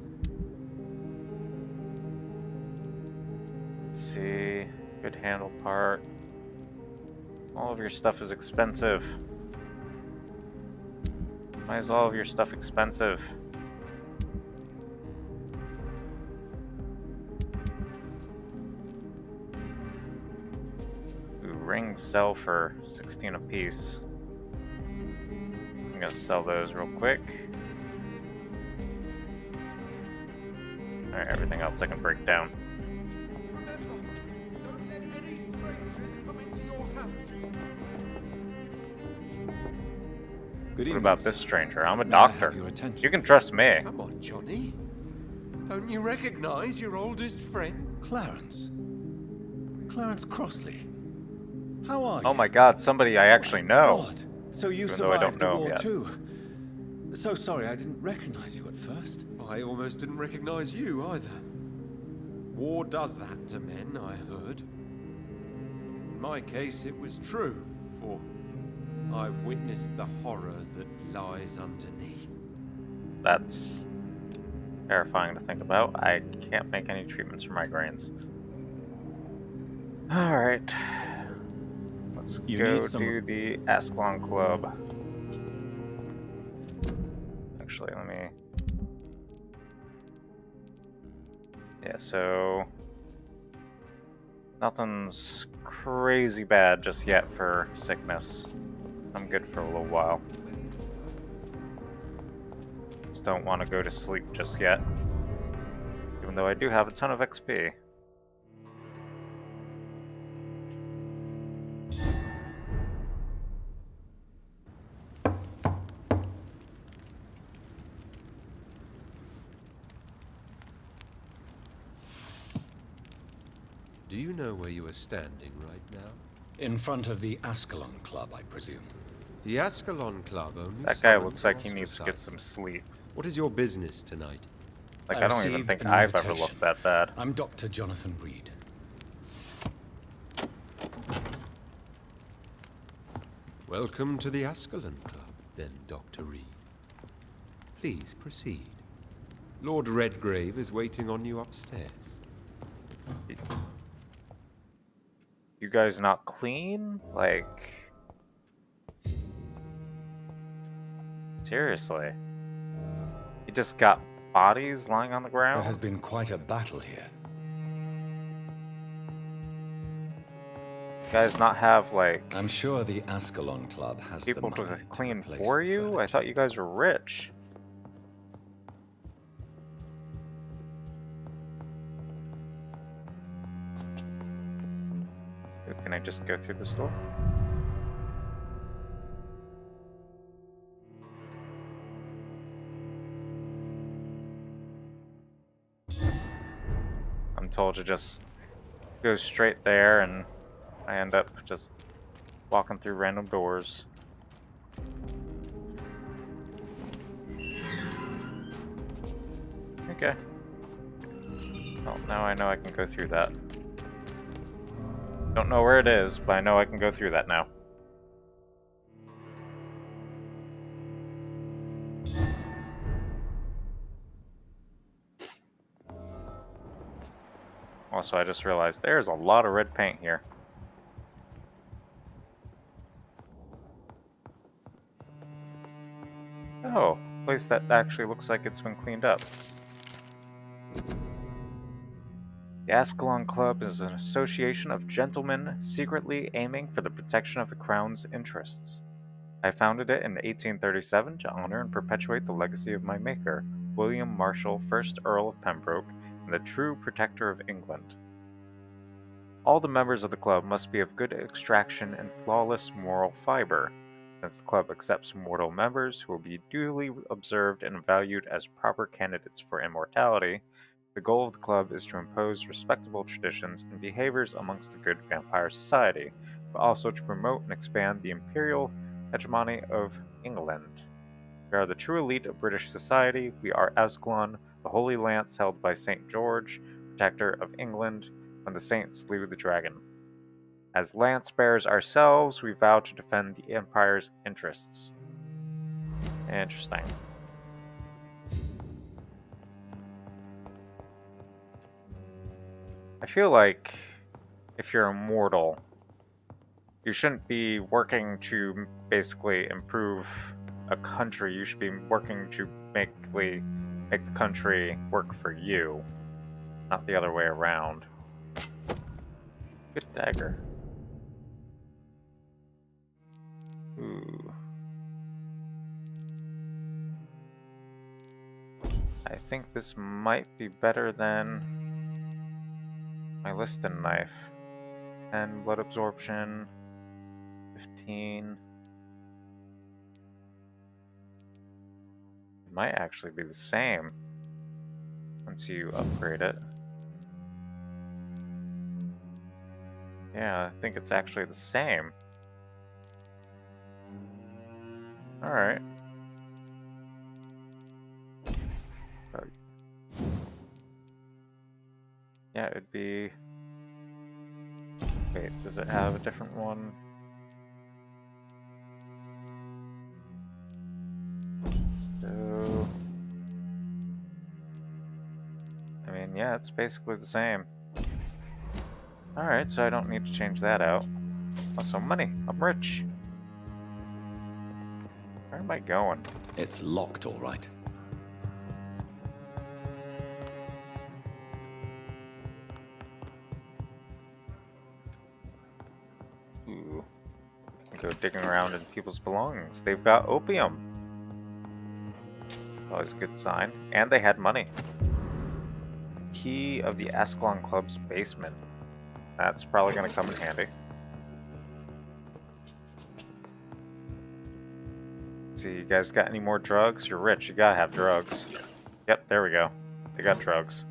Let's see. Good handle part. All of your stuff is expensive. Why is all of your stuff expensive? Ooh, rings sell for 16 apiece. I'm gonna sell those real quick. Alright, everything else I can break down. Remember, don't let any strangers come into your house. Good What evening, about sir. this stranger? I'm a May I doctor. have your attention? You can trust me. Come on, Johnny. Don't you recognize your oldest friend? Clarence. Clarence Crossley. How are you? Oh my god, somebody I actually know. God. So you Even though I don't survived the know him war yet. too. So sorry, I didn't recognize you at first. I almost didn't recognize you either. War does that to men, I heard. In my case, it was true, for I witnessed the horror that lies underneath. That's terrifying to think about. I can't make any treatments for migraines. Alright. Let's You go need some- do the Ascalon Club. Actually, let me... Yeah, so... Nothing's crazy bad just yet for sickness. I'm good for a little while. Just don't want to go to sleep just yet. Even though I do have a ton of XP. Do you know where you are standing right now? In front of the Ascalon Club, I presume. The Ascalon Club only. That guy summons looks like he for needs to get ostracized. some sleep. What is your business tonight? Like, I don't even received think an I've ever invitation. looked that bad. I'm Dr. Jonathan Reed. Welcome to the Ascalon Club, then, Dr. Reed. Please proceed. Lord Redgrave is waiting on you upstairs. You guys not clean? Like... Seriously. You just got bodies lying on the There has ground? been quite a battle here. You guys not have, like, I'm sure the Ascalon Club has people the to money clean replace for the you? I furniture. thought you guys were rich. Ooh, can I just go through this door? I'm told to just go straight there, and I end up just walking through random doors. Okay. Well, now I know I can go through that. Don't know where it is, but I know I can go through that now. Also, I just realized there's a lot of red paint here. Oh, place that actually looks like it's been cleaned up. The Ascalon Club is an association of gentlemen secretly aiming for the protection of the Crown's interests. I founded it in 1837 to honor and perpetuate the legacy of my maker, William Marshall, 1st Earl of Pembroke, and the true protector of England. All the members of the club must be of good extraction and flawless moral fiber. Since the club accepts mortal members who will be duly observed and valued as proper candidates for immortality, the goal of the club is to impose respectable traditions and behaviors amongst the good vampire society, but also to promote and expand the imperial hegemony of England. We are the true elite of British society. We are Ascalon, the holy lance held by St. George, protector of England, when the saints slew the dragon. As lance bearers ourselves, we vow to defend the Empire's interests. Interesting. I feel like if you're immortal, you shouldn't be working to basically improve a country. You should be working to make the country work for you, not the other way around. Good dagger. Ooh. I think this might be better than my Liston knife. 10 blood absorption, 15. It might actually be the same once you upgrade it. Yeah, I think it's actually the same. Alright. Yeah, it'd be... Wait, does it have a different one? So... I mean, yeah, it's basically the same. Alright, so I don't need to change that out. Also, money. I'm rich. Where am I going? It's locked, all right. Ooh. I can go digging around in people's belongings. They've got opium. Always a good sign. And they had money. Key of the Ascalon Club's basement. That's probably going to come in handy. Let's see, you guys got any more drugs? You're rich, you gotta have drugs. Yep, there we go. They got drugs.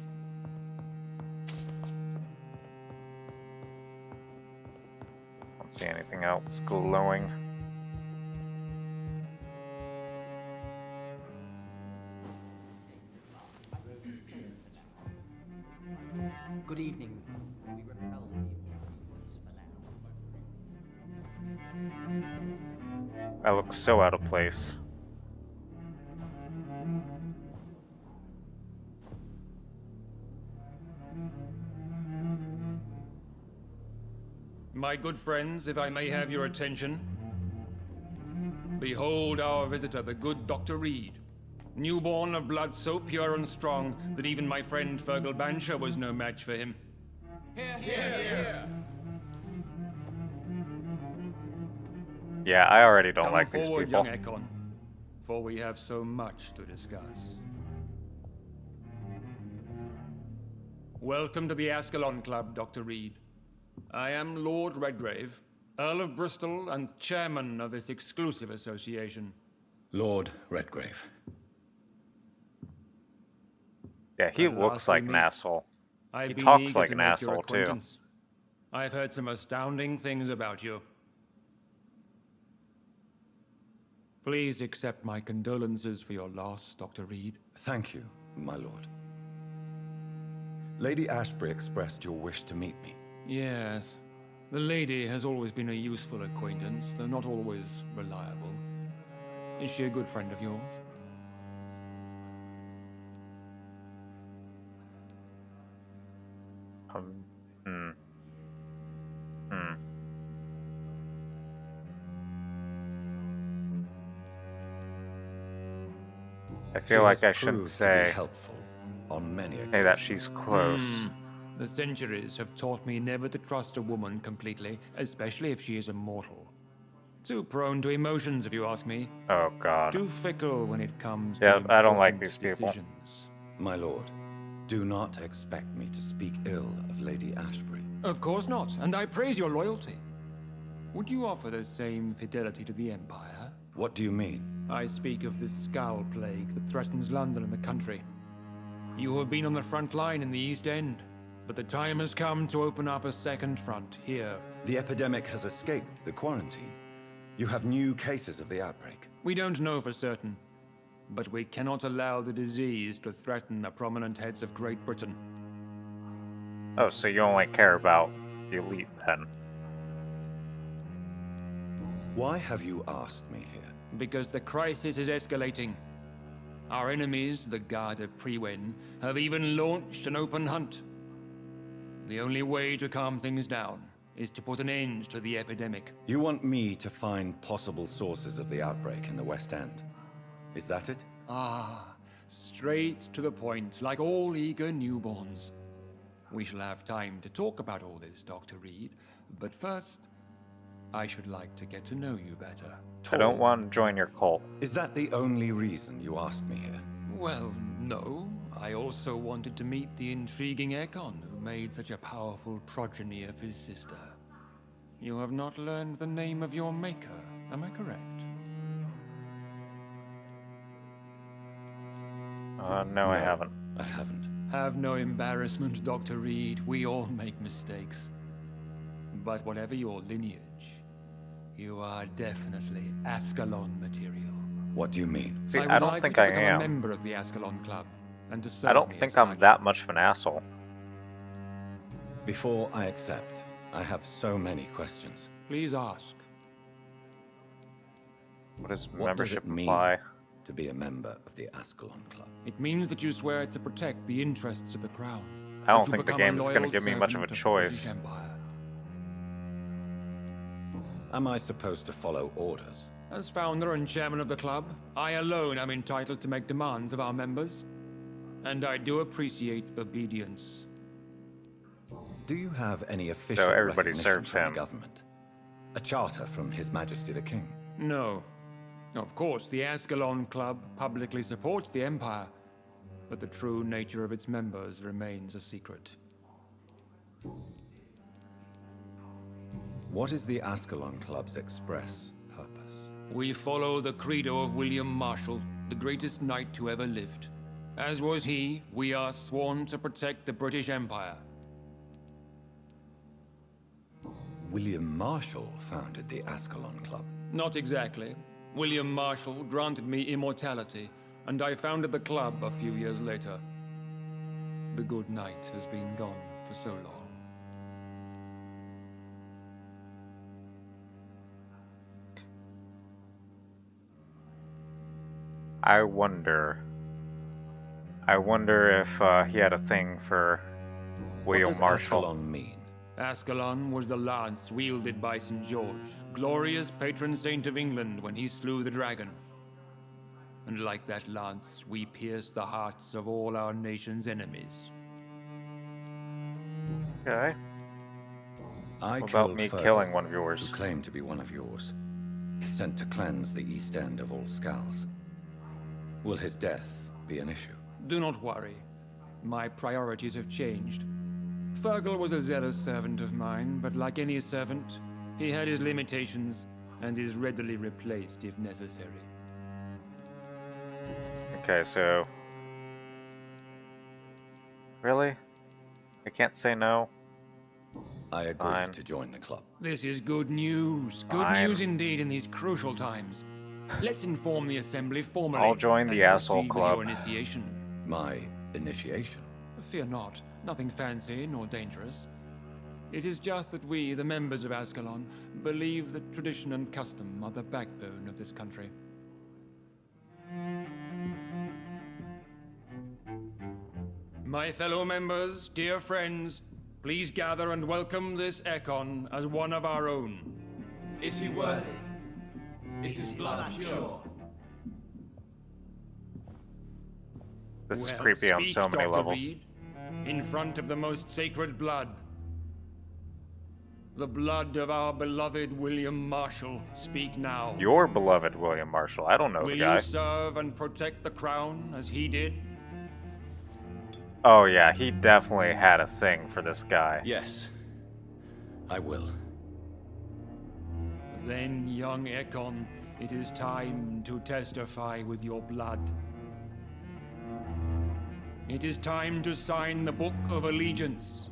Don't see anything else glowing. Good evening. We repel the intruders for now. I look so out of place. My good friends, if I may have your attention. Behold our visitor, the good Dr. Reed. Newborn of blood so pure and strong that even my friend Fergal Bansher was no match for him. Hear, hear. Yeah, I already don't Come like these forward, people. young Ekon, for we have so much to discuss. Welcome to the Ascalon Club, Dr. Reed. I am Lord Redgrave, Earl of Bristol and chairman of this exclusive association. Lord Redgrave. Yeah, he When looks last we like an meet, asshole. I've He been talks eager like to an make your asshole, too. acquaintance. I've heard some astounding things about you. Please accept my condolences for your loss, Dr. Reed. Thank you, my lord. Lady Ashbury expressed your wish to meet me. Yes. The lady has always been a useful acquaintance, though not always reliable. Is she a good friend of yours? Hmm. Hmm. I feel like I shouldn't To say be helpful on many occasions. that she's close. The centuries have taught me never to trust a woman completely, especially if she is immortal. Too prone to emotions, if you ask me. Oh god. Too fickle when it comes Yeah, to I don't like important these people. decisions. My lord, do not expect me to speak ill of Lady Ashbury. Of course not, and I praise your loyalty. Would you offer the same fidelity to the Empire? What do you mean? I speak of the Skull Plague that threatens London and the country. You have been on the front line in the East End, but the time has come to open up a second front here. The epidemic has escaped the quarantine. You have new cases of the outbreak. We don't know for certain, but we cannot allow the disease to threaten the prominent heads of Great Britain. Oh, so you only care about the elite then? Why have you asked me here? Because the crisis is escalating. Our enemies, the Garde of Priwen, have even launched an open hunt. The only way to calm things down is to put an end to the epidemic. You want me to find possible sources of the outbreak in the West End? Is that it? Ah, straight to the point, like all eager newborns. We shall have time to talk about all this, Dr. Reed, but first, I should like to get to know you better. I don't want to join your cult. Is that the only reason you asked me here? Well, no. I also wanted to meet the intriguing Ekon, who made such a powerful progeny of his sister. You have not learned the name of your maker, am I correct? No, I haven't. I haven't. Have no embarrassment, Dr. Reed. We all make mistakes. But whatever your lineage, you are definitely Ascalon material. What do you mean? See, would I don't like think you I to become am. a member of the Ascalon Club, and to serve I don't me think as I'm such. that much of an asshole. Before I accept, I have so many questions. Please ask. What does What membership does it mean imply? to be a member of the Ascalon Club? It means that you swear to protect the interests of the Crown. I don't that you think the become a game is going to loyal give me much of a servant the choice. British Empire. Am I supposed to follow orders? As founder and chairman of the club, I alone am entitled to make demands of our members. And I do appreciate obedience. Do you have any official everybody recognition serves from him. the government? A charter from His Majesty the King? No. Of course, the Ascalon Club publicly supports the Empire, but the true nature of its members remains a secret. What is the Ascalon Club's express purpose? We follow the credo of William Marshall, the greatest knight who ever lived. As was he, we are sworn to protect the British Empire. William Marshall founded the Ascalon Club. Not exactly. William Marshall granted me immortality, and I founded the club a few years later. The good knight has been gone for so long. I wonder if he had a thing for William What does Marshall. Ascalon mean? Ascalon was the lance wielded by St. George, glorious patron saint of England when he slew the dragon. And like that lance, we pierce the hearts of all our nation's enemies. Okay. I What about killed me Fergal, killing one of yours? who claimed to be one of yours, sent to cleanse the East End of all Skulls. Will his death be an issue? Do not worry. My priorities have changed. Fergal was a zealous servant of mine, but like any servant, he had his limitations and is readily replaced if necessary. Okay, so... Really? I can't say no? I agree Fine. to join the club. This is good news. Good Fine. news indeed in these crucial times. Let's inform the Assembly formally. I'll join the and asshole proceed with club. Your initiation. My initiation? Fear not. Nothing fancy nor dangerous. It is just that we, the members of Ascalon, believe that tradition and custom are the backbone of this country. My fellow members, dear friends, please gather and welcome this Ekon as one of our own. Is he worthy? Is his blood pure? This is Well, creepy on speak, so many Dr. levels. Reed, in front of the most sacred blood. The blood of our beloved William Marshall. Speak now. Your beloved William Marshall. I don't know Will the guy. you serve and protect the crown as he did? Oh yeah, he definitely had a thing for this guy. Yes, I will. Then, young Ekon, it is time to testify with your blood. It is time to sign the Book of Allegiance.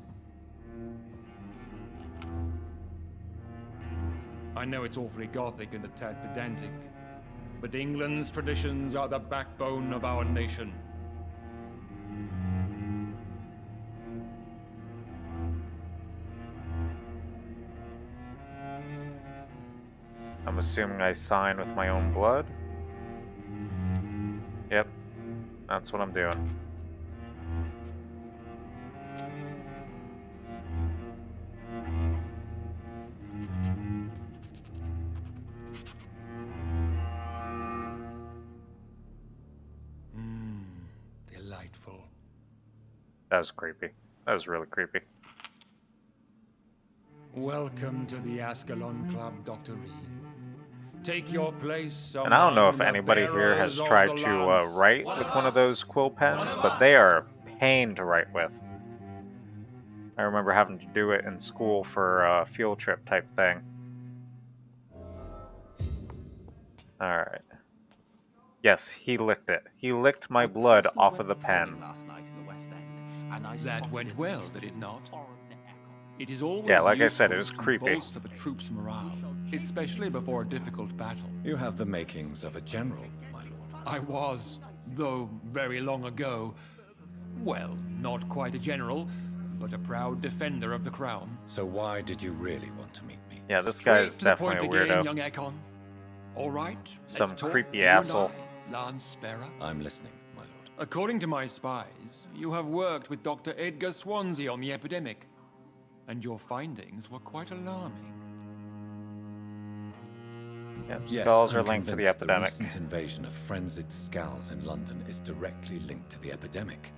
I know it's awfully gothic and a tad pedantic, but England's traditions are the backbone of our nation. I'm assuming I sign with my own blood? Yep, that's what I'm doing. Delightful. That was creepy. That was really creepy. Welcome to the Ascalon Club, Dr. Reed. Take your place And I don't know among if the anybody here has bearers of tried the to lance. write with one of those quill pens, but they are a pain to write with. I remember having to do it in school for a field trip type thing. Alright. Yes, he licked it. He licked my blood off of the pen. Last night in the West End, and I That went well, did it not? It is always Yeah, like I said, it useful was to creepy. bolster the troops' morale, especially before a difficult battle. You have the makings of a general, my lord. I was, though very long ago. Well, not quite a general, but a proud defender of the crown. So why did you really want to meet me? Yeah, this Straight guy is to the point definitely a again, weirdo. young Ekon. All right, Some let's talk, creepy you and asshole. I, Lance Sparrow. I'm listening, my lord. According to my spies, you have worked with Dr. Edgar Swansea on the epidemic, and your findings were quite alarming. Yep, Yes, skulls are I'm linked to the convinced epidemic. The recent invasion of frenzied skulls in London is directly linked to the epidemic.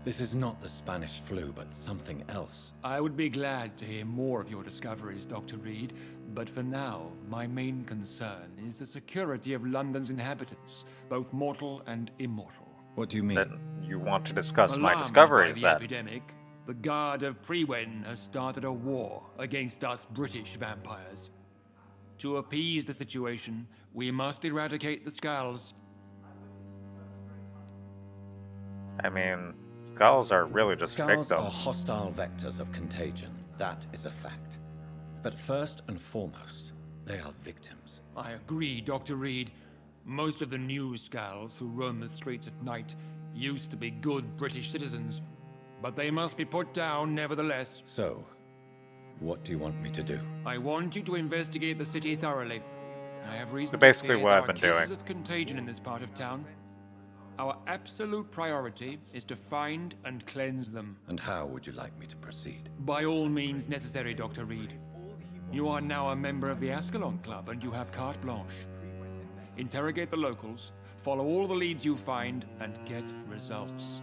This is not the Spanish flu, but something else. I would be glad to hear more of your discoveries, Dr. Reed, but for now, my main concern is the security of London's inhabitants, both mortal and immortal. What do you mean? Then you want to discuss my Alarmed discoveries, by the then. epidemic, the Guard of Prewen has started a war against us British vampires. To appease the situation, we must eradicate the skulls. I mean, skulls are really just Skulls are victims. hostile vectors of contagion. That is a fact. But first and foremost, they are victims. I agree, Dr. Reed. Most of the new skulls who roam the streets at night used to be good British citizens, but they must be put down nevertheless. So, what do you want me to do? I want you to investigate the city thoroughly. I have reason So to basically fear what there I've are been cases doing. of contagion in this part of town. Our absolute priority is to find and cleanse them. And how would you like me to proceed? By all means necessary, Dr. Reed. You are now a member of the Ascalon Club, and you have carte blanche. Interrogate the locals, follow all the leads you find, and get results.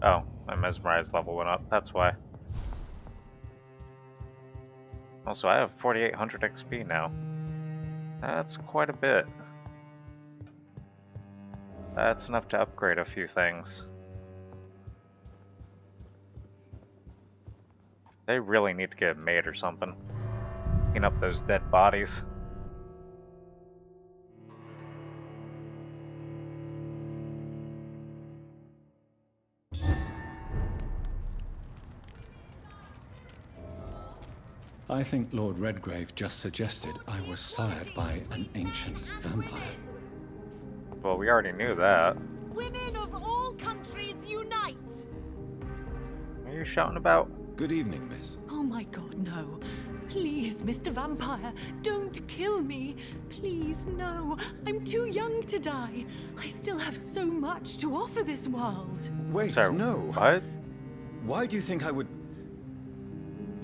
Oh, my mesmerized level went up. That's why. Also, I have 4,800 XP now. That's quite a bit. That's enough to upgrade a few things. They really need to get a maid or something. Clean up those dead bodies. I think Lord Redgrave just suggested I was sired by an ancient vampire. Well, we already knew that. Women of all countries unite! What are you shouting about? Good evening, miss. Oh my god, no. Please, Mr. Vampire, don't kill me. Please, no. I'm too young to die. I still have so much to offer this world. Wait, Sorry, no. what? Why do you think I would...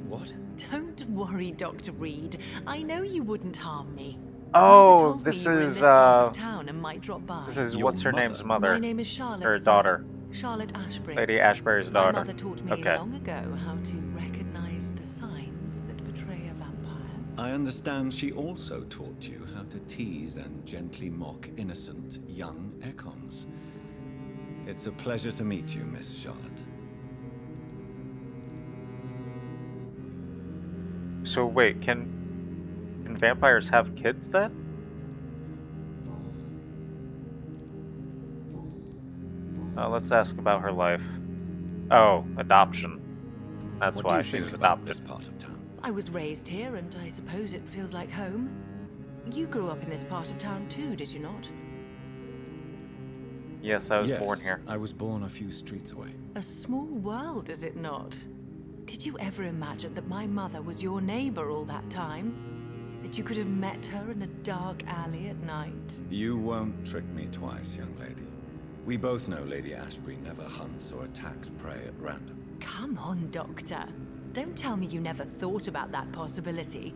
What? Don't worry, Dr. Reed. I know you wouldn't harm me. Oh, Mother told this me you were in is, this part of town and might drop by. This is Your what's her mother? name's mother? My name is Charlotte. Her sir. daughter. Charlotte Ashbury. Lady Ashbury's My daughter. mother taught me Okay. long ago how to recognize the signs that betray a vampire. I understand she also taught you how to tease and gently mock innocent young Ekons. It's a pleasure to meet you, Miss Charlotte. So wait, can vampires have kids then? Let's ask about her life. Oh, adoption. That's What do why you she think was about adopted. this part of town? I was raised here, and I suppose it feels like home. You grew up in this part of town too, did you not? Yes, I was born Yes, here. I was born a few streets away. A small world, is it not? Did you ever imagine that my mother was your neighbor all that time? That you could have met her in a dark alley at night? You won't trick me twice, young lady. We both know Lady Ashbury never hunts or attacks prey at random. Come on, Doctor. Don't tell me you never thought about that possibility.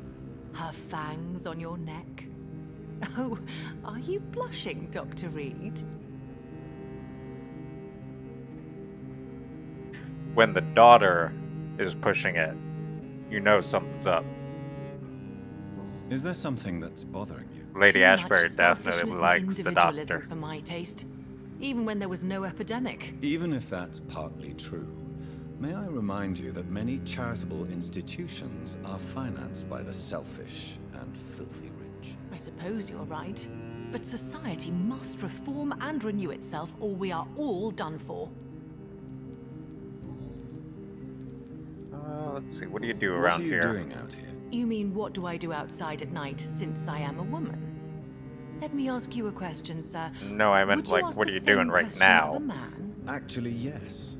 Her fangs on your neck. Oh, are you blushing, Dr. Reed? When the daughter is pushing it, you know something's up. Is there something that's bothering you? Lady Too Ashbury much definitely selfishness and likes the individualism doctor. for my taste. Even when there was no epidemic. Even if that's partly true, may I remind you that many charitable institutions are financed by the selfish and filthy rich. I suppose you're right. But society must reform and renew itself, or we are all done for. Let's see, what do you do What around are you here? doing out here? You mean, what do I do outside at night since I am a woman? Let me ask you a question, sir. No, I meant, Would you like, ask what are the you same doing right question now? of a man? Actually, yes.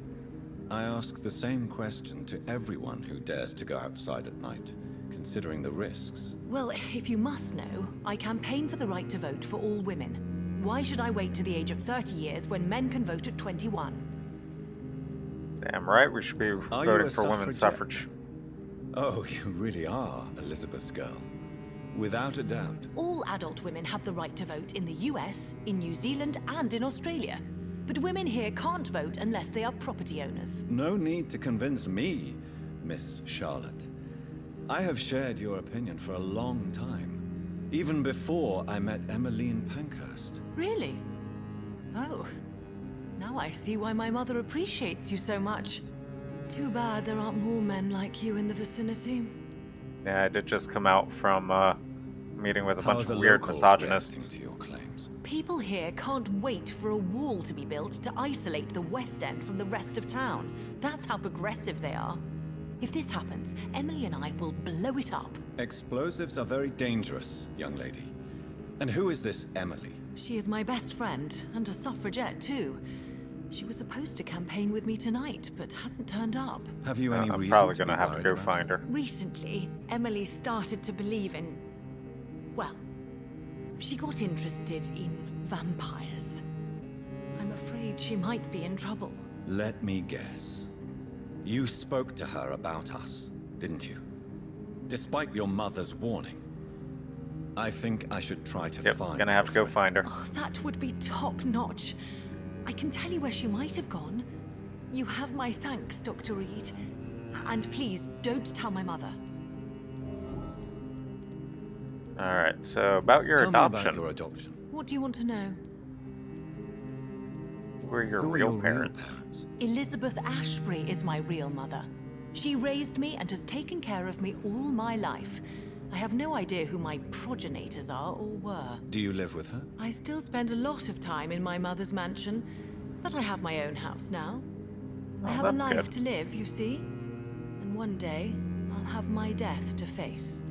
I ask the same question to everyone who dares to go outside at night, considering the risks. Well, if you must know, I campaign for the right to vote for all women. Why should I wait to the age of 30 years when men can vote at 21? Damn right, we should be Are you voting a for women's suffragette? suffrage. Oh, you really are Elizabeth's girl. Without a doubt. All adult women have the right to vote in the US, in New Zealand, and in Australia. But women here can't vote unless they are property owners. No need to convince me, Miss Charlotte. I have shared your opinion for a long time, even before I met Emmeline Pankhurst. Really? Oh. Now I see why my mother appreciates you so much. Too bad there aren't more men like you in the vicinity. Yeah, I did just come out from meeting with a How bunch are the of weird locals misogynists. reacting to your claims? People here can't wait for a wall to be built to isolate the West End from the rest of town. That's how progressive they are. If this happens, Emily and I will blow it up. Explosives are very dangerous, young lady. And who is this Emily? She is my best friend, and a suffragette too. She was supposed to campaign with me tonight, but hasn't turned up. Have you any I'm reason probably to gonna be have to worried go about find her. Recently, Emily started to believe in... well, she got interested in vampires. I'm afraid she might be in trouble. Let me guess. You spoke to her about us, didn't you? Despite your mother's warning. I think I should try to Yep, find gonna have to your go friend. find her. Oh, that would be top-notch. I can tell you where she might have gone. You have my thanks, Dr. Reed. And please, don't tell my mother. Alright, so about your Tell me adoption. about your adoption. What do you want to know? Who are your Who are real your parents? real parents? Elizabeth Ashbury is my real mother. She raised me and has taken care of me all my life. I have no idea who my progenitors are or were. Do you live with her? I still spend a lot of time in my mother's mansion, but I have my own house now. I have a that's life good. to live, you see. And one day, I'll have my death to face.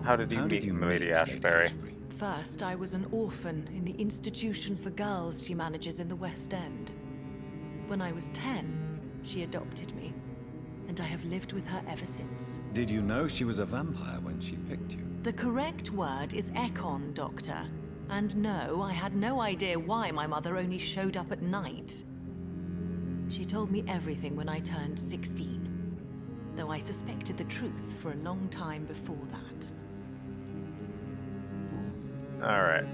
How did you How meet did you Lady meet Ashbury? First, I was an orphan in the institution for girls she manages in the West End. When I was 10, she adopted me, and I have lived with her ever since. Did you know she was a vampire when she picked you? The correct word is Ekon, Doctor. And no, I had no idea why my mother only showed up at night. She told me everything when I turned 16, though I suspected the truth for a long time before that. Alright.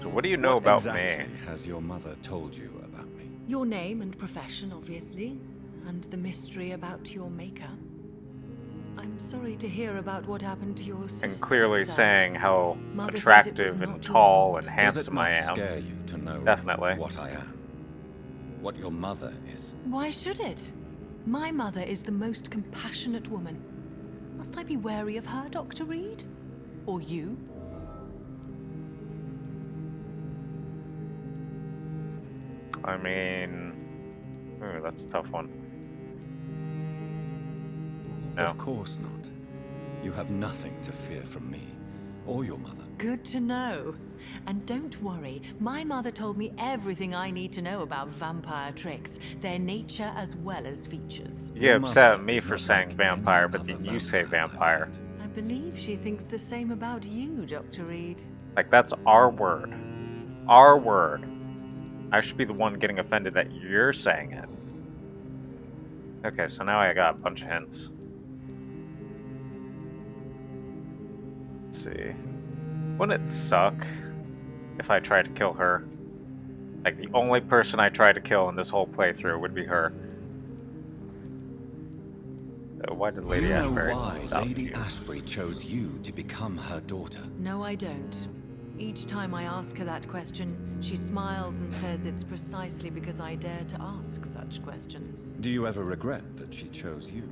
So what do you know What about exactly me? has your mother told you about me? Your name and profession, obviously, and the mystery about your maker. I'm sorry to hear about what happened to your sister. And clearly sir. saying how Mother says it was attractive not and your tall fault. and Does it handsome not I am. scare you to know Definitely. what I am? What your mother is? Why should it? My mother is the most compassionate woman. Must I be wary of her, Dr. Reed? Or you? I mean... Ooh, that's a tough one. No. Of course not. You have nothing to fear from me, or your mother. Good to know. And don't worry, my mother told me everything I need to know about vampire tricks, their nature as well as features. You get upset at me for saying vampire, but then you say vampire. I believe she thinks the same about you, Dr. Reed. Like, that's our word. Our word. I should be the one getting offended that you're saying it. Okay, so now I got a bunch of hints. Let's see. Wouldn't it suck if I tried to kill her? Like, the only person I tried to kill in this whole playthrough would be her. Why did Lady Ashbury Do you know why adopt Lady you? Ashbury chose you to become her daughter? No, I don't. Each time I ask her that question, she smiles and says it's precisely because I dare to ask such questions. Do you ever regret that she chose you?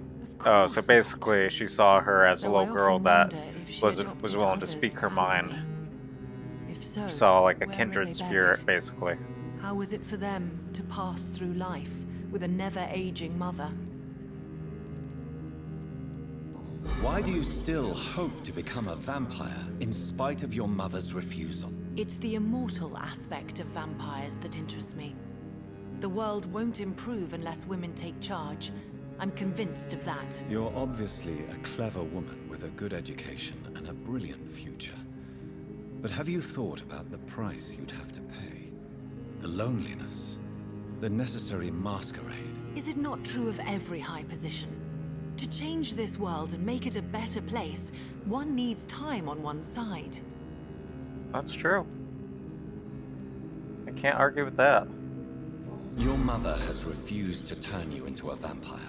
Oh, so basically she saw her as a Though I little girl often that wonder if she was adopted willing to others speak her before mind. me. If so, Saw like a where are kindred they spirit, buried? basically. How was it for them to pass through life with a never-aging mother? Why do you still hope to become a vampire in spite of your mother's refusal? It's the immortal aspect of vampires that interests me. The world won't improve unless women take charge. I'm convinced of that. You're obviously a clever woman with a good education and a brilliant future. But have you thought about the price you'd have to pay? The loneliness, the necessary masquerade. Is it not true of every high position? To change this world and make it a better place, one needs time on one's side. That's true. I can't argue with that. Your mother has refused to turn you into a vampire.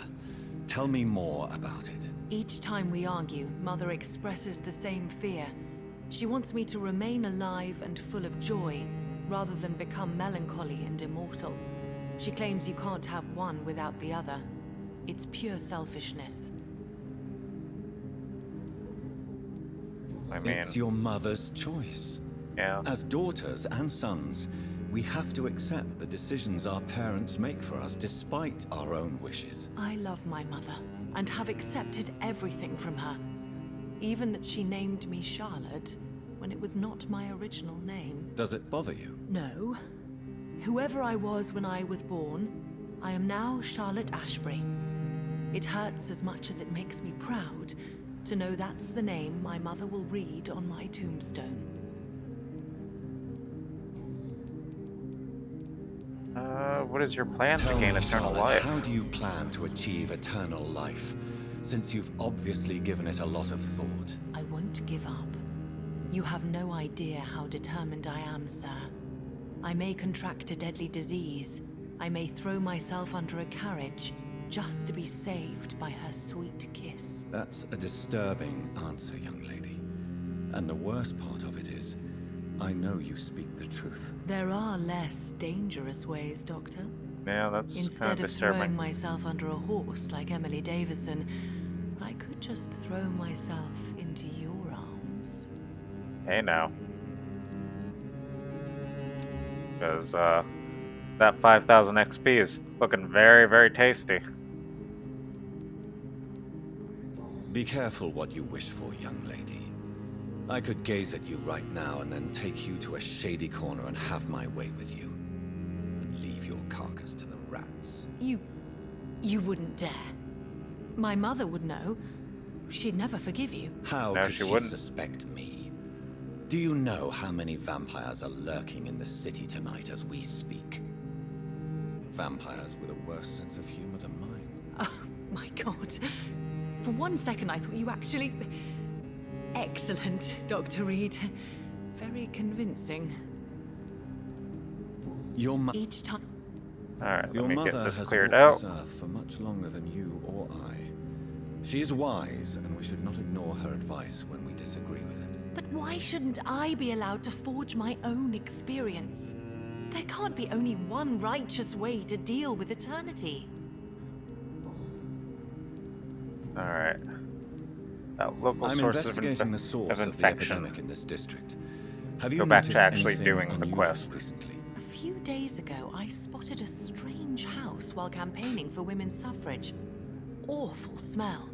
Tell me more about it. Each time we argue, Mother expresses the same fear. She wants me to remain alive and full of joy, rather than become melancholy and immortal. She claims you can't have one without the other. It's pure selfishness. I mean, It's your mother's choice. yeah. As daughters and sons, we have to accept the decisions our parents make for us despite our own wishes. I love my mother, and have accepted everything from her. Even that she named me Charlotte, when it was not my original name. Does it bother you? No. Whoever I was when I was born, I am now Charlotte Ashbury. It hurts as much as it makes me proud to know that's the name my mother will read on my tombstone. What is your plan to Tell gain me, eternal Charlotte, life? how do you plan to achieve eternal life, since you've obviously given it a lot of thought? I won't give up. You have no idea how determined I am, sir. I may contract a deadly disease. I may throw myself under a carriage, just to be saved by her sweet kiss. That's a disturbing answer, young lady. And the worst part of it is, I know you speak the truth. There are less dangerous ways, Doctor. Yeah, that's kind Instead of of throwing disturbing. myself under a horse like Emily Davison, I could just throw myself into your arms. Hey now. Because, that 5,000 XP is looking very, very tasty. Be careful what you wish for, young lady. I could gaze at you right now and then take you to a shady corner and have my way with you. And leave your carcass to the rats. You wouldn't dare. My mother would know. She'd never forgive you. How No, could she she wouldn't. suspect me? Do you know how many vampires are lurking in the city tonight as we speak? Vampires with a worse sense of humor than mine. Oh, my God. For one second, I thought you actually... Excellent, Dr. Reed. Very convincing. Each time... Alright, let Your me get mother this has cleared walked out. this earth for much longer than you or I. She is wise, and we should not ignore her advice when we disagree with it. But why shouldn't I be allowed to forge my own experience? There can't be only one righteous way to deal with eternity. Alright. Local I'm sources investigating the source of the infection. epidemic in this district. Have you Go back to noticed actually anything doing the unusual quest. recently? A few days ago, I spotted a strange house while campaigning for women's suffrage. Awful smell.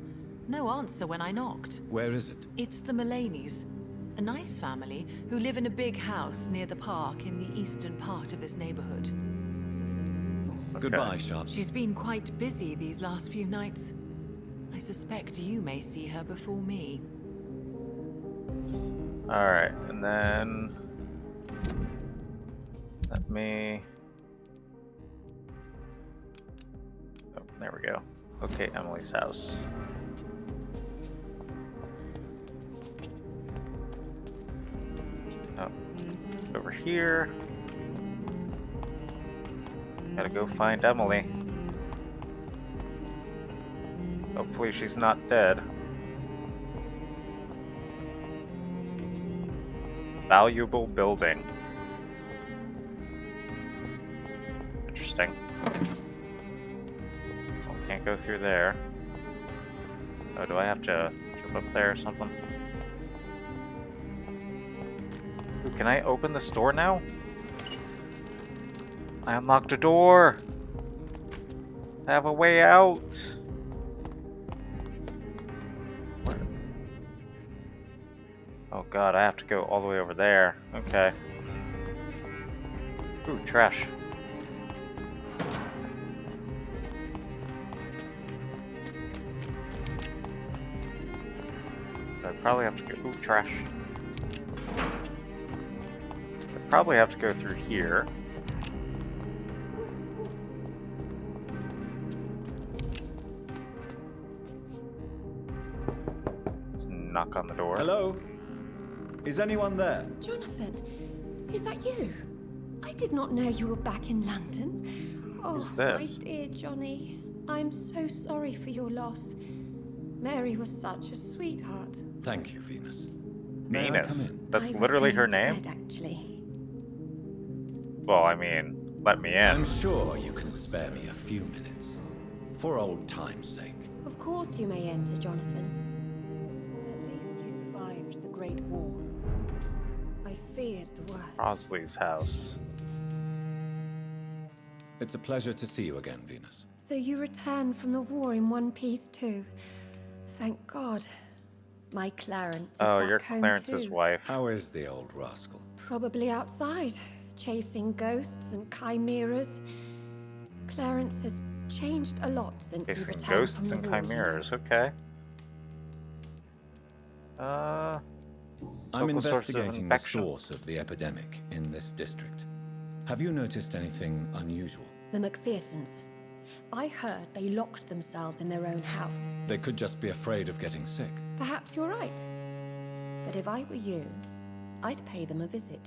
No answer when I knocked. Where is it? It's the Mullaneys. A nice family who live in a big house near the park in the eastern part of this neighborhood. Okay. Goodbye, Sharp. She's been quite busy these last few nights. I suspect you may see her before me. Alright, and then... Let me... Oh, there we go. Okay, Emily's house. Oh, over here. Gotta go find Emily. Hopefully she's not dead. Valuable building. Interesting. Well, can't go through there. Oh, do I have to jump up there or something? Ooh, can I open this door now? I unlocked a door! I have a way out! Where? Oh god, I have to go all the way over there. Okay. Ooh, trash. I probably have to go... Ooh, trash. I probably have to go through here. Let's knock on the door. Hello? Is anyone there? Jonathan, is that you? I did not know you were back in London. Oh, Who's this? my dear Johnny. I'm so sorry for your loss. Mary was such a sweetheart. Thank you, Venus. May I come Venus. in? That's I was literally her going to name? bed, actually. Well, I mean, let me in. I'm sure you can spare me a few minutes. For old time's sake. Of course you may enter, Jonathan. At least you survived the Great War. I feared the worst. Rosley's house. It's a pleasure to see you again, Venus. So you returned from the war in one piece too. Thank God. My Clarence is Oh, back you're home Clarence's too. wife. How is the old rascal? Probably outside, chasing ghosts and chimeras. Clarence has changed a lot since he Chasing returned ghosts from the and war, you know. chimeras, okay. I'm Local source of investigating the infection. source of the epidemic in this district. Have you noticed anything unusual? The McPhersons. I heard they locked themselves in their own house. They could just be afraid of getting sick. Perhaps you're right. But if I were you, I'd pay them a visit.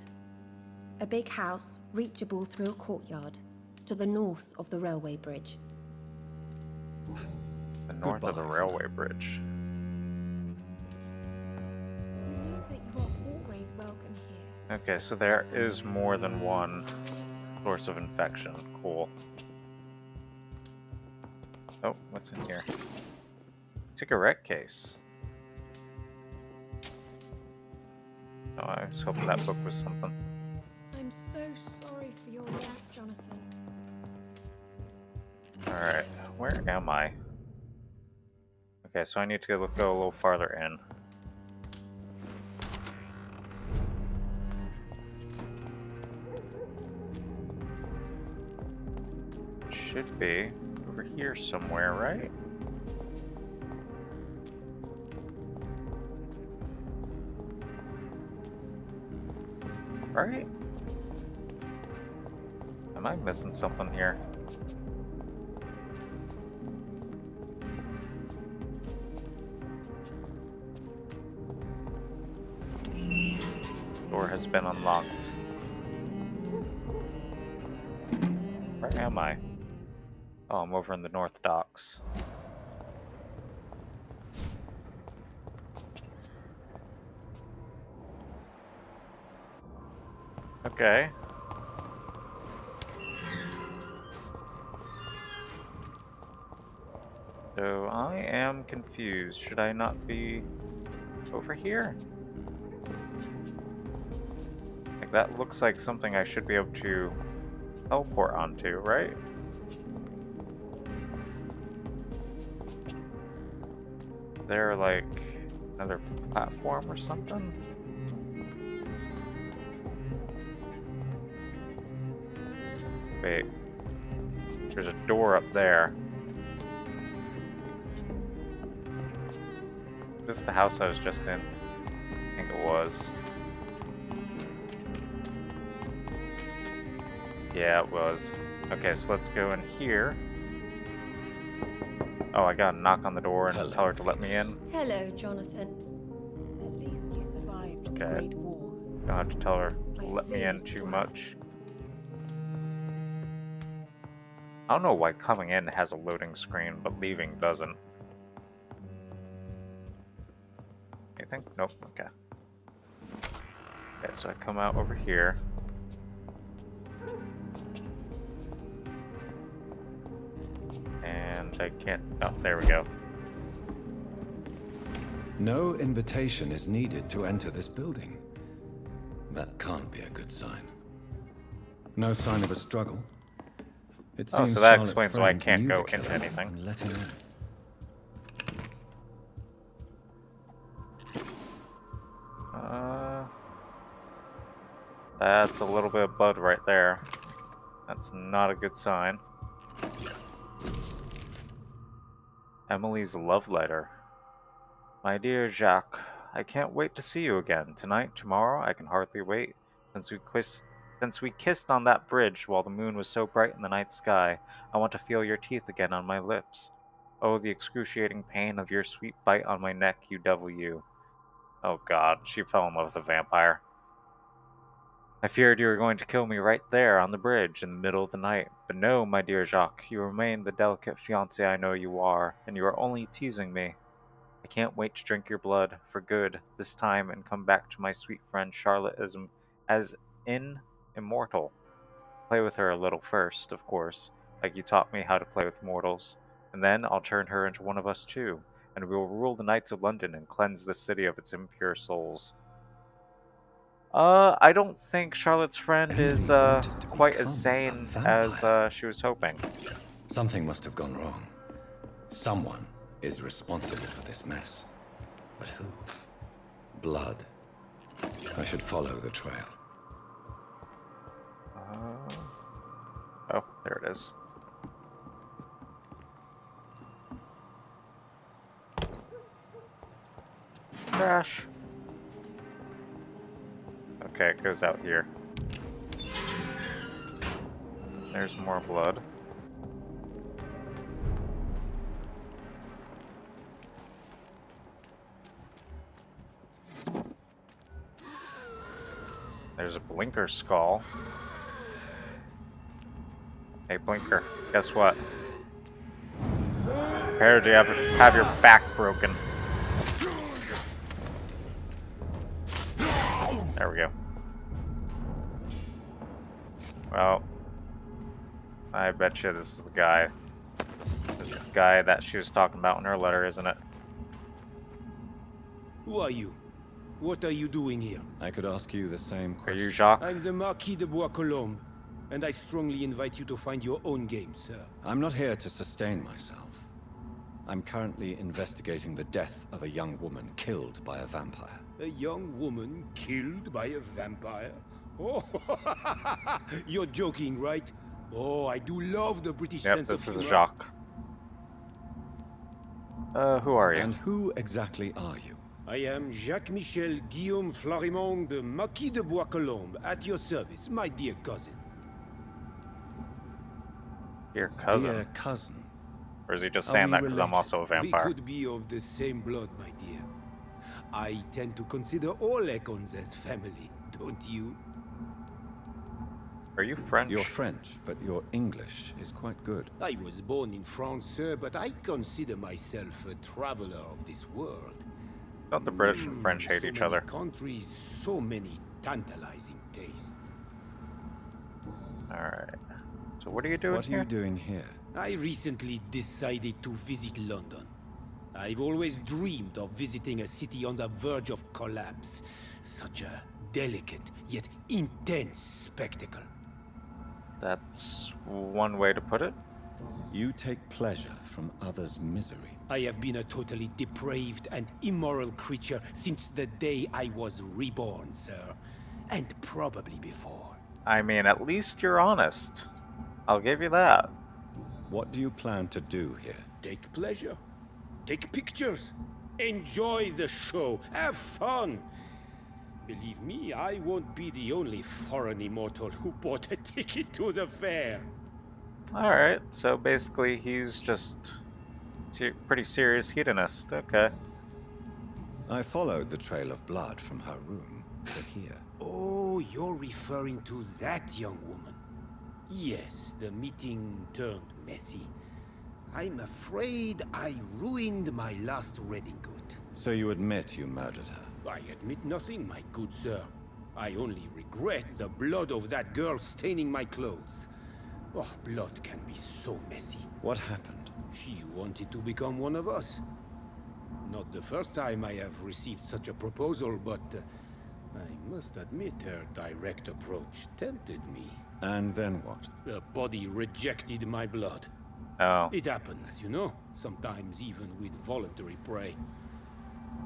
A big house, reachable through a courtyard, to the north of the railway bridge. The north of the Goodbye. railway bridge. You know that you are always welcome here. Okay, so there is more than one source of infection. Cool. Oh, what's in here? Cigarette case. Oh, I was hoping that book was something. I'm so sorry for your loss, Jonathan. Alright, where am I? Okay, so I need to go a little farther in. Should be over here somewhere, right? Right? Am I missing something here? Door has been unlocked. Where am I? Oh, I'm over in the North Docks. Okay. So I am confused. Should I not be over here? Like that looks like something I should be able to teleport onto, right? there like another platform or something? Wait. There's a door up there. Is this the house I was just in? I think it was. Yeah, it was. Okay, so let's go in here. Oh, I gotta knock on the door and tell her to let me in. Hello, Jonathan. At least you survived the Okay. Great War. Don't have to tell her to I let me in feared too worse. much. I don't know why coming in has a loading screen, but leaving doesn't. Anything? Nope. Okay. Okay, so I come out over here. And I can't... Oh, there we go. No invitation is needed to enter this building. That can't be a good sign. No sign of a struggle. It Oh, seems so that Charlotte's explains why I friend can't knew go the into killer anything. and let him in. That's a little bit of blood right there. That's not a good sign. Emily's love letter. My dear Jacques, I can't wait to see you again. Tonight, tomorrow, I can hardly wait. Since we kissed on that bridge while the moon was so bright in the night sky, I want to feel your teeth again on my lips. Oh, the excruciating pain of your sweet bite on my neck, you devil you. Oh god, she fell in love with a vampire. I feared you were going to kill me right there on the bridge in the middle of the night. But no, my dear Jacques, you remain the delicate fiancé I know you are, and you are only teasing me. I can't wait to drink your blood, for good, this time, and come back to my sweet friend Charlotte as immortal. Play with her a little first, of course, like you taught me how to play with mortals. And then I'll turn her into one of us too, and we will rule the knights of London and cleanse the city of its impure souls. I don't think Charlotte's friend is, Emily wanted to quite as become a sane as, vampire. she was hoping. Something must have gone wrong. Someone is responsible for this mess. But who? Blood. I should follow the trail. Oh, there it is. Crash. Okay, it goes out here. There's more blood. There's a Blinker skull. Hey, Blinker, guess what? Prepare to have your back broken. There we go. Well, I bet you this is the guy. This is the guy that she was talking about in her letter, isn't it? Who are you? What are you doing here? I could ask you the same question. Are you Jacques? I'm the Marquis de Bois-Colombes, and I strongly invite you to find your own game, sir. I'm not here to sustain myself. I'm currently investigating the death of a young woman killed by a vampire. A young woman killed by a vampire? Oh, you're joking, right? Oh, I do love the British sense of humor. This is Jacques. Who are you? And who exactly are you? I am Jacques-Michel Guillaume Florimond de Marquis de Bois-Colombes, at your service, my dear cousin. Dear cousin? Dear cousin. Or is he just saying that because I'm also a vampire? We could be of the same blood, my dear. I tend to consider all Econs as family, don't you? Are you French? You're French, but your English is quite good. I was born in France, sir, but I consider myself a traveler of this world. Don't the British and French hate each other? Countries, so many tantalizing tastes. Alright. So what are you doing here? What are you doing here? I recently decided to visit London. I've always dreamed of visiting a city on the verge of collapse. Such a delicate, yet intense spectacle. That's one way to put it. You take pleasure from others' misery. I have been a totally depraved and immoral creature since the day I was reborn, sir. And probably before. I mean, at least you're honest. I'll give you that. What do you plan to do here? Take pleasure. Take pictures. Enjoy the show. Have fun. Believe me, I won't be the only foreign immortal who bought a ticket to the fair. Alright, so basically he's just pretty serious hedonist. Okay. I followed the trail of blood from her room to here. Oh, you're referring to that young woman. Yes, the meeting turned messy. I'm afraid I ruined my last wedding good. So you admit you murdered her? I admit nothing, my good sir. I only regret the blood of that girl staining my clothes. Oh, blood can be so messy. What happened? She wanted to become one of us. Not the first time I have received such a proposal, but I must admit her direct approach tempted me. And then what? The body rejected my blood. Oh. It happens, you know, sometimes even with voluntary prey.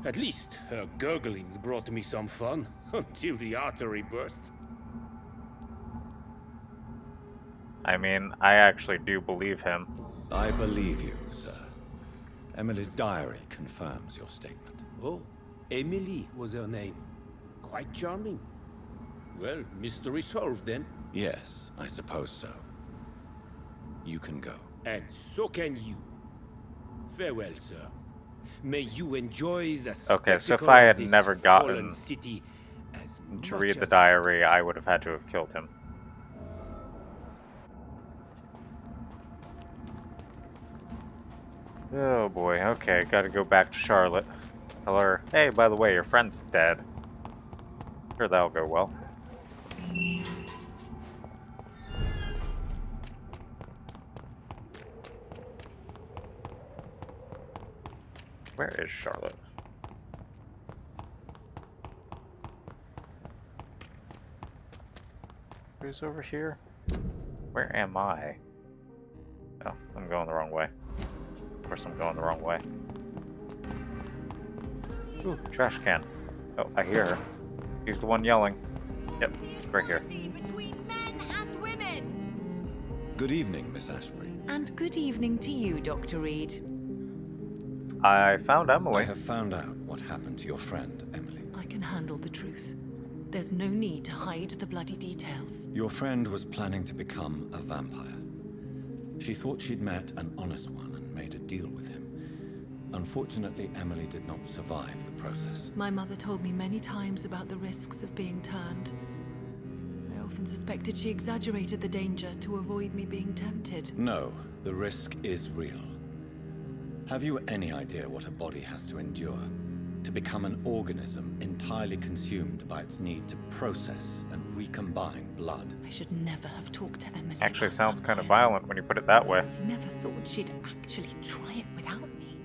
At least her gurglings brought me some fun, until the artery burst. I mean, I actually do believe him. I believe you, sir. Emily's diary confirms your statement. Oh, Emily was her name. Quite charming. Well, mystery solved then. Yes, I suppose so. You can go. And so can you. Farewell, sir. May you enjoy the Okay, so if spectacle I of had this never fallen gotten city as to much read the as diary, I would have had to have killed him. Oh boy, okay, gotta go back to Charlotte. Tell her, hey, by the way, your friend's dead. Sure, that'll go well. Where is Charlotte? Who's over here? Where am I? Oh, I'm going the wrong way. Of course I'm going the wrong way. Ooh, trash can. Oh, I hear her. He's the one yelling. Yep, right here. Between men and women. Good evening, Miss Ashbury. And good evening to you, Dr. Reed. I found Emily. I have found out what happened to your friend, Emily. I can handle the truth. There's no need to hide the bloody details. Your friend was planning to become a vampire. She thought she'd met an honest one and made a deal with him. Unfortunately, Emily did not survive the process. My mother told me many times about the risks of being turned. I often suspected she exaggerated the danger to avoid me being tempted. No, the risk is real. Have you any idea what a body has to endure? To become an organism entirely consumed by its need to process and recombine blood. I should never have talked to Emily. Actually sounds kind of violent when you put it that way. I never thought she'd actually try it without me.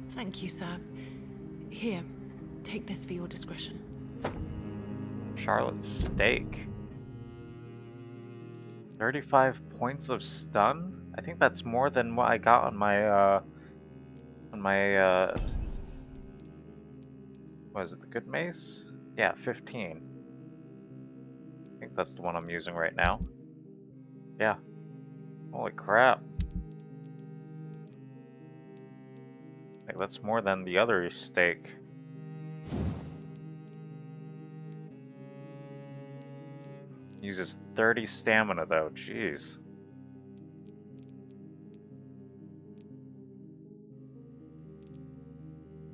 Thank you, sir. Here, take this for your discretion. Charlotte's steak. 35 points of stun? I think that's more than what I got on my, what is it, the good mace? Yeah, 15. I think that's the one I'm using right now. Yeah. Holy crap. I think that's more than the other steak. Uses 30 stamina though, jeez.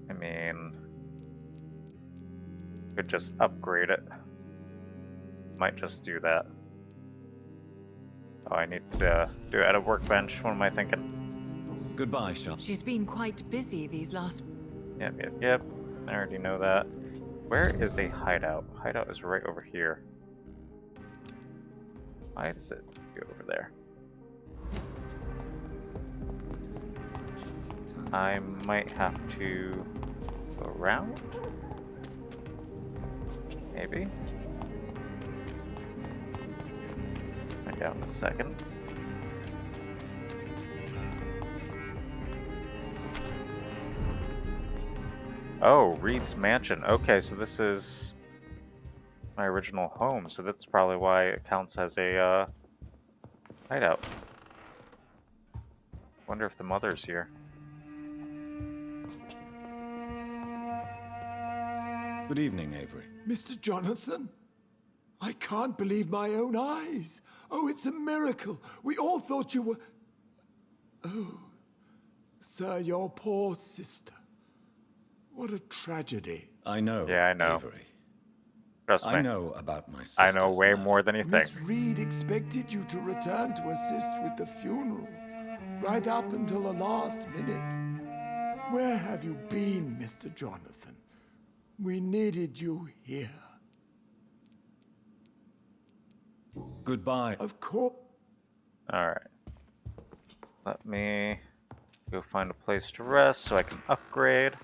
I mean, could just upgrade it. Might just do that. Oh, I need to do it at a workbench. What am I thinking? Goodbye, Charlotte. She's been quite busy these last... Yep. I already know that. Where is a hideout? Hideout is right over here. Why does it go over there? I might have to go around? Maybe? Find out in a second. Oh, Reed's Mansion. Okay, so this is my original home, so that's probably why it counts as a hideout. Wonder if the mother's here. Good evening, Avery. Mr. Jonathan? I can't believe my own eyes. Oh, it's a miracle. We all thought you were... Oh, sir, your poor sister. What a tragedy. I know, Yeah, I know. Avery. Trust me. I know about my sister. I know way more than you think. Miss Reed expected you to return to assist with the funeral, right up until the last minute. Where have you been, Mr. Jonathan? We needed you here. Goodbye. Of course. Alright. Let me go find a place to rest so I can upgrade.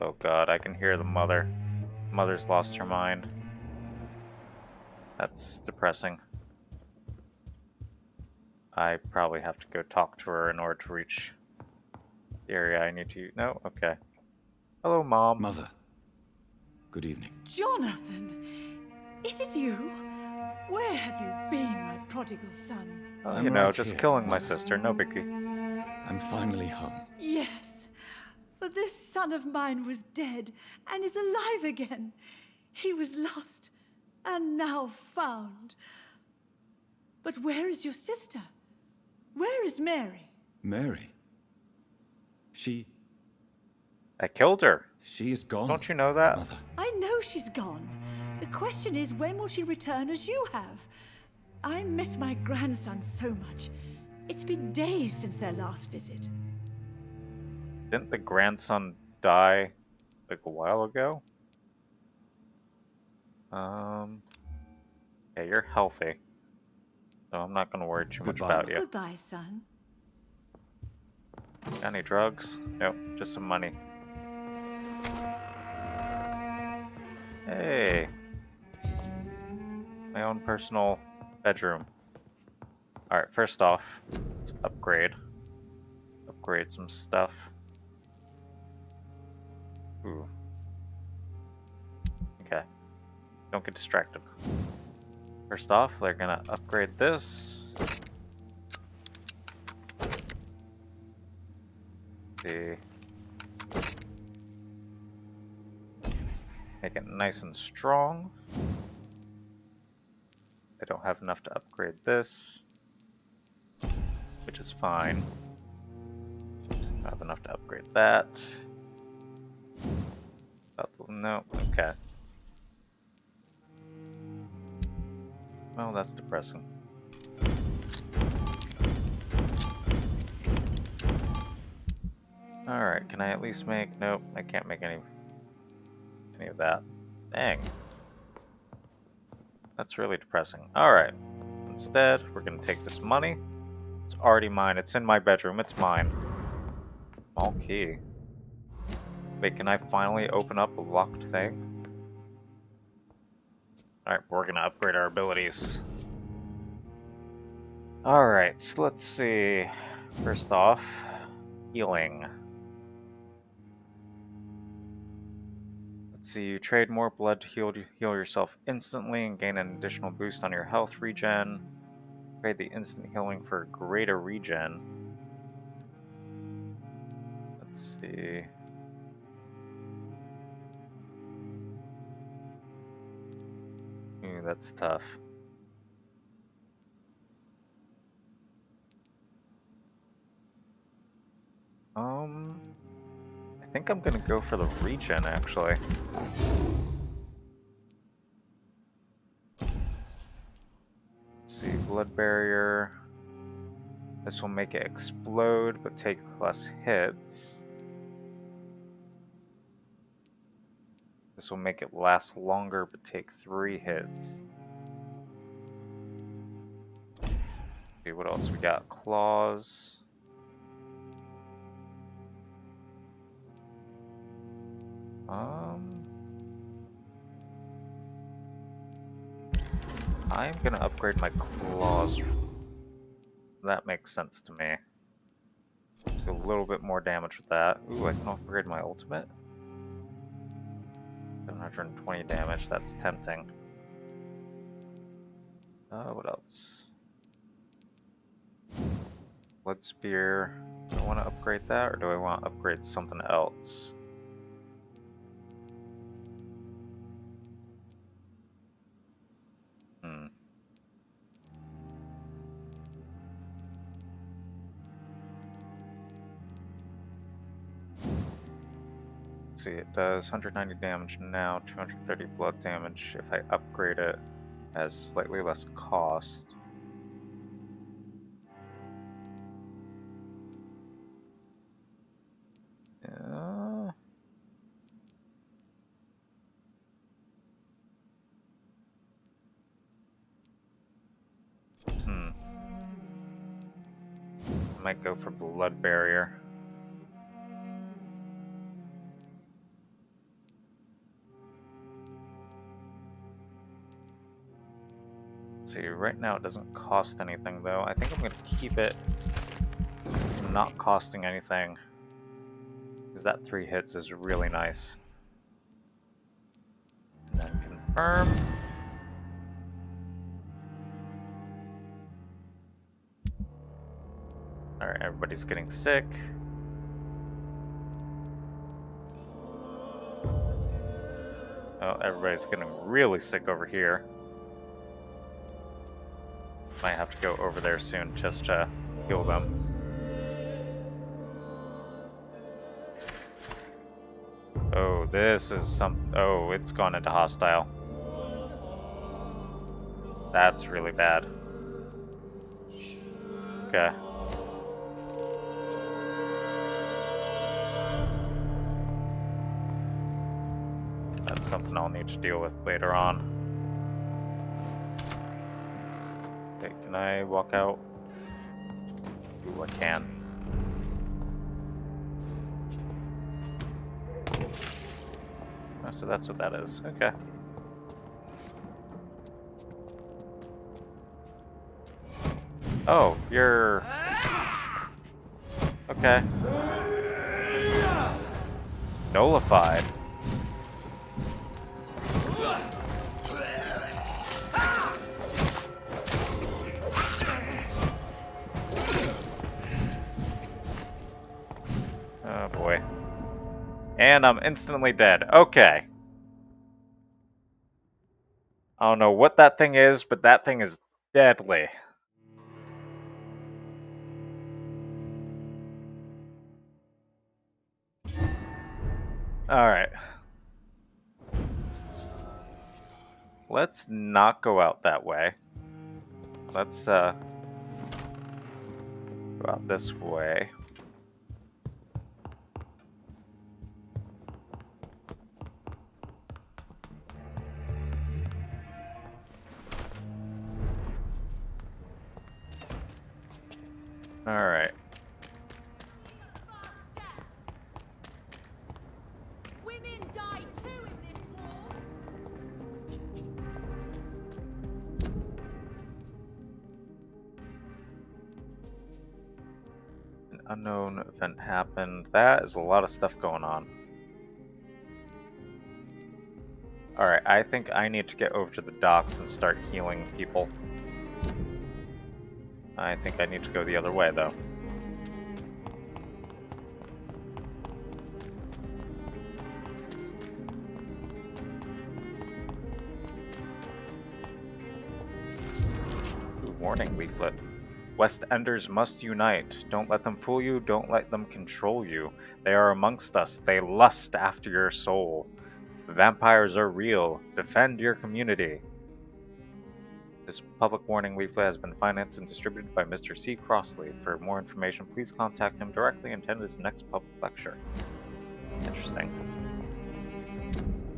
Oh god, I can hear the mother. Mother's lost her mind. That's depressing. I probably have to go talk to her in order to reach the area I need to... No? Okay. Hello, Mom. Mother. Good evening. Jonathan! Is it you? Where have you been, my prodigal son? Well, you know, just killing my sister, no biggie. I'm finally home. Yes, for this son of mine was dead and is alive again. He was lost and now found. But where is your sister? Where is Mary? Mary? She... I killed her. She is gone. Don't you know that? Mother. I know she's gone. The question is, when will she return as you have? I miss my grandson so much. It's been days since their last visit. Didn't the grandson die like a while ago? Yeah, you're healthy. So I'm not gonna worry too much about you. Goodbye, son. Got any drugs? Nope, just some money. Hey. My own personal bedroom. Alright, first off, let's upgrade. Upgrade some stuff. Ooh. Okay. Don't get distracted. First off, they're gonna upgrade this. See. Make it nice and strong. I don't have enough to upgrade this, which is fine. I have enough to upgrade that. No, okay. Well, that's depressing. Alright, can I at least make... Nope, I can't make any of that. Dang. That's really depressing. Alright. Instead, we're gonna take this money. It's already mine. It's in my bedroom. It's mine. Small key. Wait, can I finally open up a locked thing? Alright, we're gonna upgrade our abilities. Alright, so let's see. First off, healing. Let's see, you trade more blood to heal yourself instantly and gain an additional boost on your health regen. Trade the instant healing for greater regen. Let's see. Ooh, that's tough. I think I'm gonna go for the regen, actually. Let's see, blood barrier. This will make it explode, but take less hits. This will make it last longer, but take 3 hits. See what else we got. Claws. I'm gonna upgrade my claws. That makes sense to me. Do a little bit more damage with that. Ooh, I can upgrade my ultimate. 720 damage, that's tempting. What else? Blood Spear. Do I want to upgrade that, or do I want to upgrade something else? Hmm. Let's see, it does 190 damage now, 230 blood damage. If I upgrade it, it has slightly less cost. Might go for Blood Barrier. Let's see, right now it doesn't cost anything though. I think I'm gonna keep it not costing anything, because that 3 hits is really nice. And then confirm. Alright, everybody's getting sick. Oh, everybody's getting really sick over here. Might have to go over there soon just to heal them. Oh, this is oh, it's gone into hostile. That's really bad. Okay. That's something I'll need to deal with later on. Okay, can I walk out? Ooh, I can. Oh, so that's what that is. Okay. Oh, you're... Okay. Nullified. Oh boy. And I'm instantly dead. Okay. I don't know what that thing is, but that thing is deadly. Alright. Let's not go out that way. Let's, go out this way. Alright. Women die too in this war. An unknown event happened. That is a lot of stuff going on. Alright, I think I need to get over to the docks and start healing people. I think I need to go the other way, though. Ooh, warning leaflet. West Enders must unite. Don't let them fool you, don't let them control you. They are amongst us. They lust after your soul. The vampires are real. Defend your community. This public warning leaflet has been financed and distributed by Mr. C. Crossley. For more information, please contact him directly and attend his next public lecture. Interesting.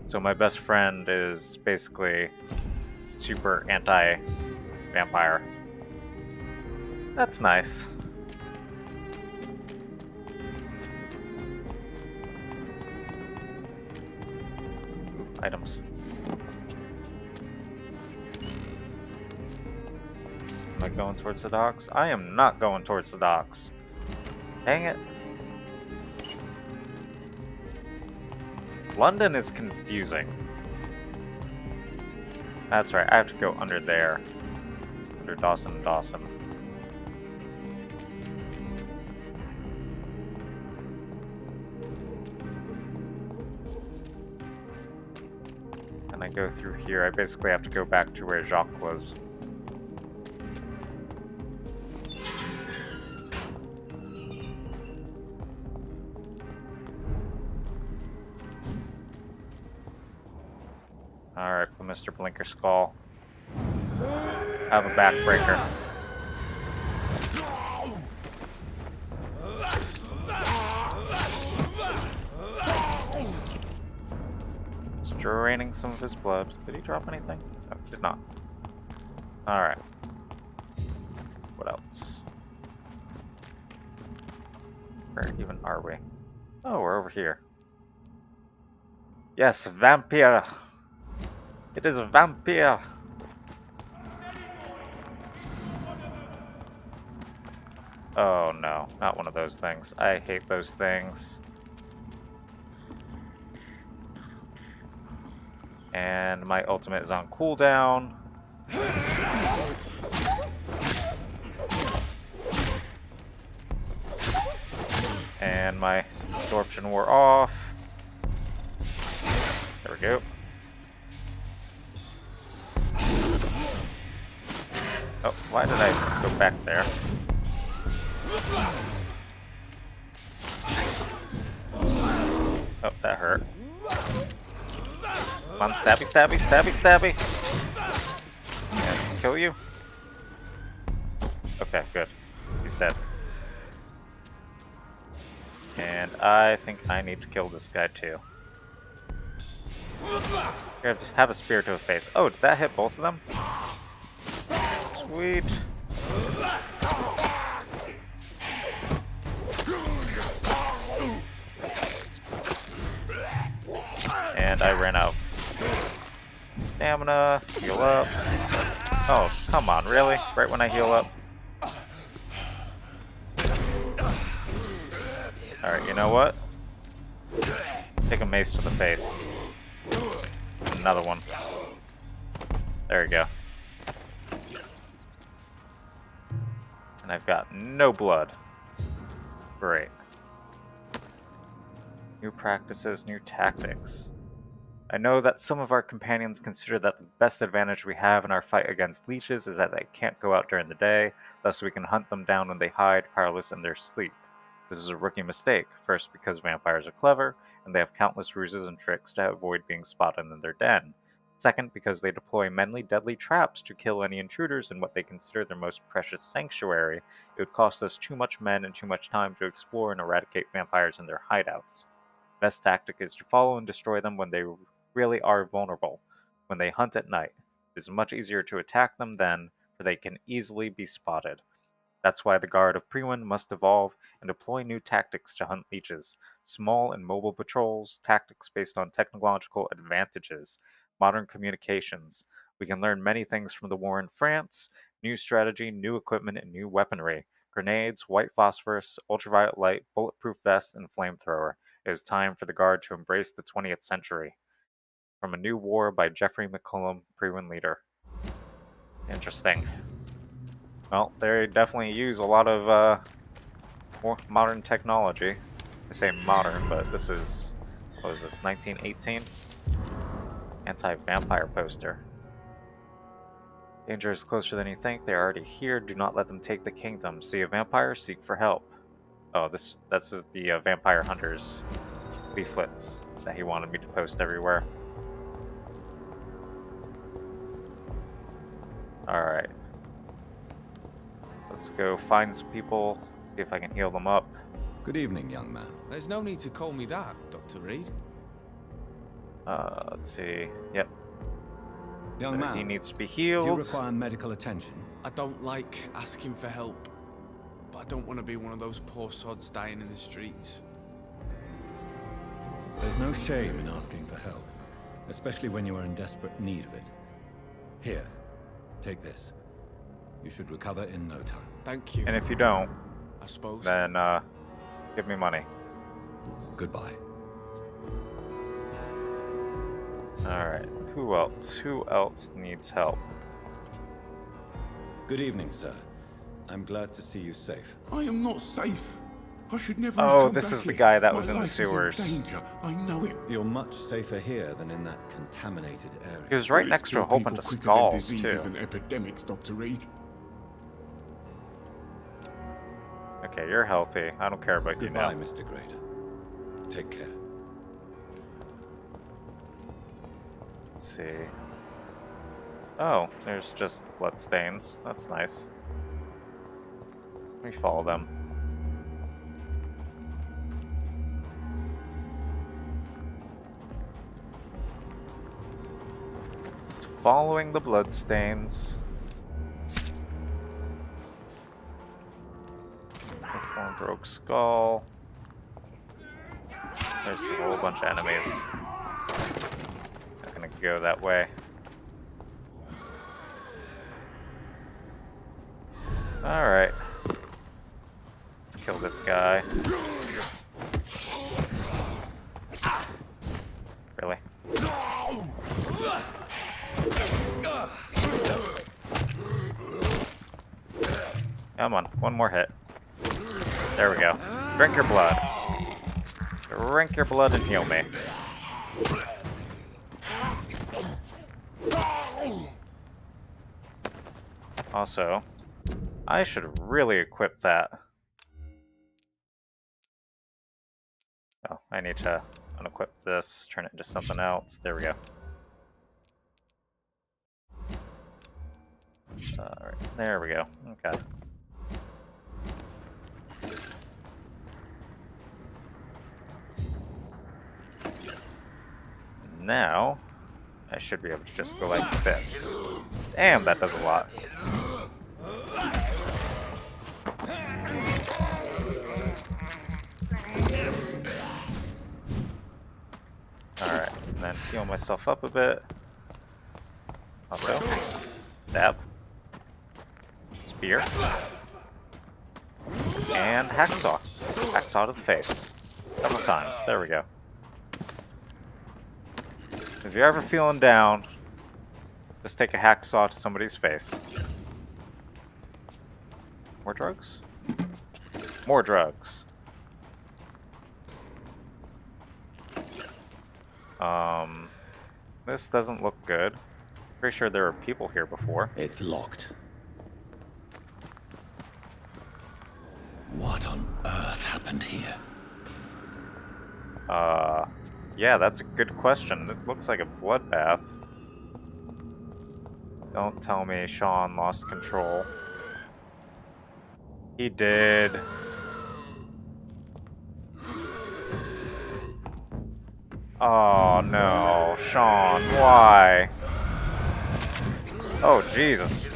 So my best friend is basically super anti-vampire. That's nice. Ooh, items. Am I going towards the docks? I am not going towards the docks. Dang it. London is confusing. That's right, I have to go under there. Under Dawson and Dawson. And I go through here. I basically have to go back to where Jacques was. Alright, Mr. Blinker Skull. Have a backbreaker. It's draining some of his blood. Did he drop anything? No, he did not. Alright. What else? Where even are we? Oh, we're over here. Yes, Vampyr! It is a Vampyr! Oh no, not one of those things. I hate those things. And my ultimate is on cooldown. And my absorption wore off. There we go. Oh, why did I go back there? Oh, that hurt. Come on, stabby, stabby, stabby, stabby! And kill you? Okay, good. He's dead. And I think I need to kill this guy too. Here, have a spear to the face. Oh, did that hit both of them? Sweet. And I ran out. Stamina, heal up. Oh, come on, really? Right when I heal up? Alright, you know what? Take a mace to the face. Another one. There we go. And I've got no blood. Great. New practices, new tactics. I know that some of our companions consider that the best advantage we have in our fight against leeches is that they can't go out during the day, thus we can hunt them down when they hide, powerless in their sleep. This is a rookie mistake, first because vampires are clever, and they have countless ruses and tricks to avoid being spotted in their den. Second, because they deploy many deadly traps to kill any intruders in what they consider their most precious sanctuary, it would cost us too much men and too much time to explore and eradicate vampires in their hideouts. Best tactic is to follow and destroy them when they really are vulnerable. When they hunt at night, it is much easier to attack them then, for they can easily be spotted. That's why the Guard of Priwen must evolve and deploy new tactics to hunt leeches. Small and mobile patrols, tactics based on technological advantages, modern communications. We can learn many things from the war in France, new strategy, new equipment, and new weaponry. Grenades, white phosphorus, ultraviolet light, bulletproof vests, and flamethrower. It is time for the Guard to embrace the 20th century. From A New War by Jeffrey McCullum, Priwen leader. Interesting. Well, they definitely use a lot of more modern technology. I say modern, but this is, what was this, 1918? Anti-vampire poster. Danger is closer than you think. They are already here. Do not let them take the kingdom. See a vampire? Seek for help. Oh, this is the Vampire Hunters leaflets that he wanted me to post everywhere. Alright. Let's go find some people, see if I can heal them up. Good evening, young man. There's no need to call me that, Dr. Reed. Let's see. Yep. Young man, he needs to be healed. Do you require medical attention? I don't like asking for help, but I don't want to be one of those poor sods dying in the streets. There's no shame in asking for help, especially when you are in desperate need of it. Here, take this. You should recover in no time. Thank you. And if you don't, I suppose, then give me money. Goodbye. Alright, who else? Who else needs help? Good evening, sir. I'm glad to see you safe. I am not safe. I should never have Oh, come this back is the here. guy that My was in the life is in sewers. danger. I know it. You're much safer here than in that contaminated area. He was right Bullets next to a kill whole people bunch of quicker skulls, than diseases too. and epidemics, Dr. Reed. Okay, you're healthy. I don't care about Goodbye, you now. Mr. Grader. Take care. Let's see. Oh, there's just bloodstains. That's nice. Let me follow them. Following the bloodstains. One broke skull. There's a whole bunch of enemies. Not gonna go that way. Alright. Let's kill this guy. Really? Come on, one more hit. There we go. Drink your blood. Drink your blood and heal me. Also, I should really equip that. Oh, I need to unequip this, turn it into something else. There we go. Alright, there we go. Okay. Now, I should be able to just go like this. Damn, that does a lot. Alright, and then heal myself up a bit. Also, stab. Spear. And hacksaw. Hacksaw to the face. A couple times. There we go. If you're ever feeling down, just take a hacksaw to somebody's face. More drugs? More drugs. This doesn't look good. Pretty sure there were people here before. It's locked. What on earth happened here? Yeah, that's a good question. It looks like a bloodbath. Don't tell me Sean lost control. He did. Oh no, Sean, why? Oh Jesus.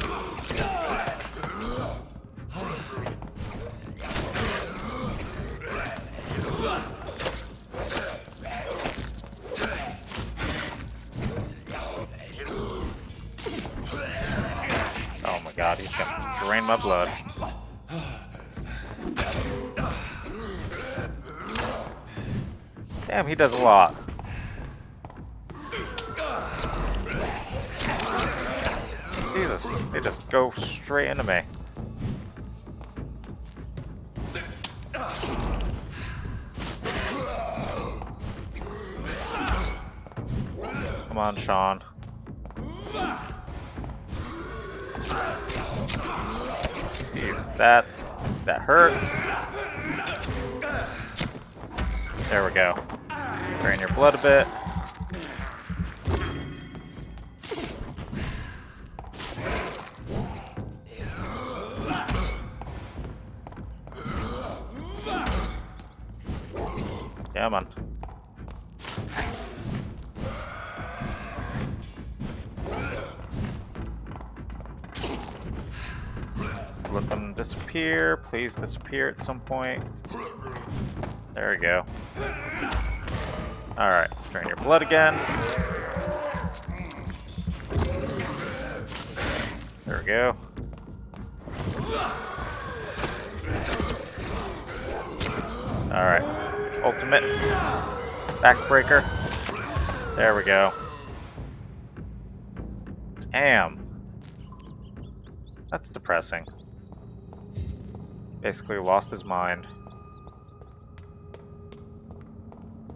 Oh my god, he's gonna drain my blood. Damn, he does a lot. Jesus, they just go straight into me. Come on, Sean. Jeez, that hurts. There we go. Drain your blood a bit. Come on. Let's let them disappear. Please disappear at some point. There we go. Alright, drain your blood again. There we go. Alright. Ultimate. Backbreaker. There we go. Damn. That's depressing. Basically lost his mind.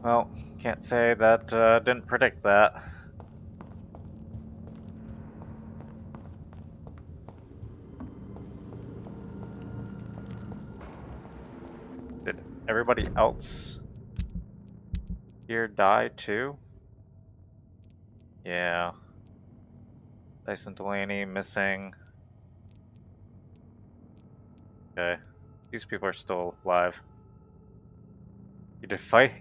Well, can't say that didn't predict that. Did everybody else here die too? Yeah. Dyson Delaney missing. Okay. These people are still alive.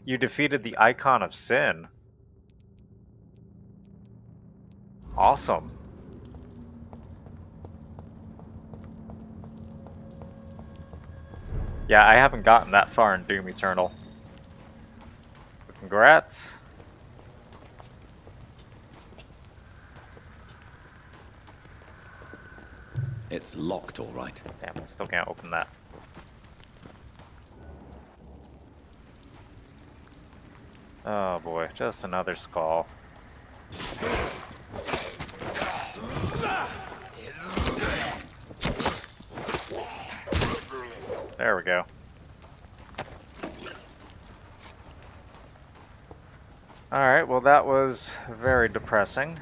You defeated the icon of sin. Awesome. Yeah, I haven't gotten that far in Doom Eternal. But congrats. It's locked, all right. Damn, I still can't open that. Oh boy, just another skull. There we go. Alright, well that was very depressing.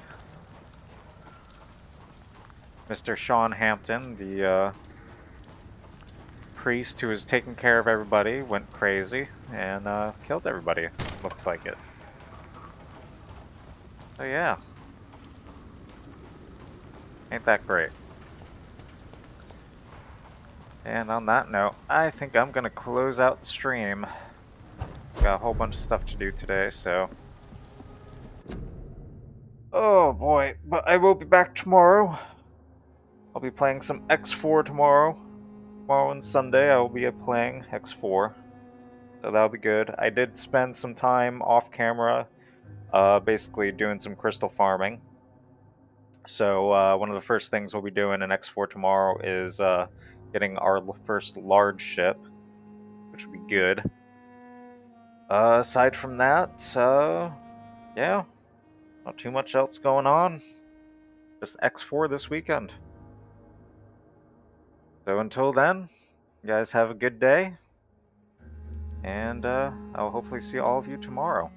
Mr. Sean Hampton, the priest who was taking care of everybody, went crazy and killed everybody. Looks like it. So yeah. Ain't that great. And on that note, I think I'm gonna close out the stream. Got a whole bunch of stuff to do today, so... Oh boy, but I will be back tomorrow. I'll be playing some X4 tomorrow. Tomorrow and Sunday I will be playing X4. So that'll be good. I did spend some time off camera, basically doing some crystal farming. So one of the first things we'll be doing in X4 tomorrow is getting our first large ship, which will be good. Aside from that, yeah, not too much else going on. Just X4 this weekend. So until then, you guys have a good day, and I'll hopefully see all of you tomorrow.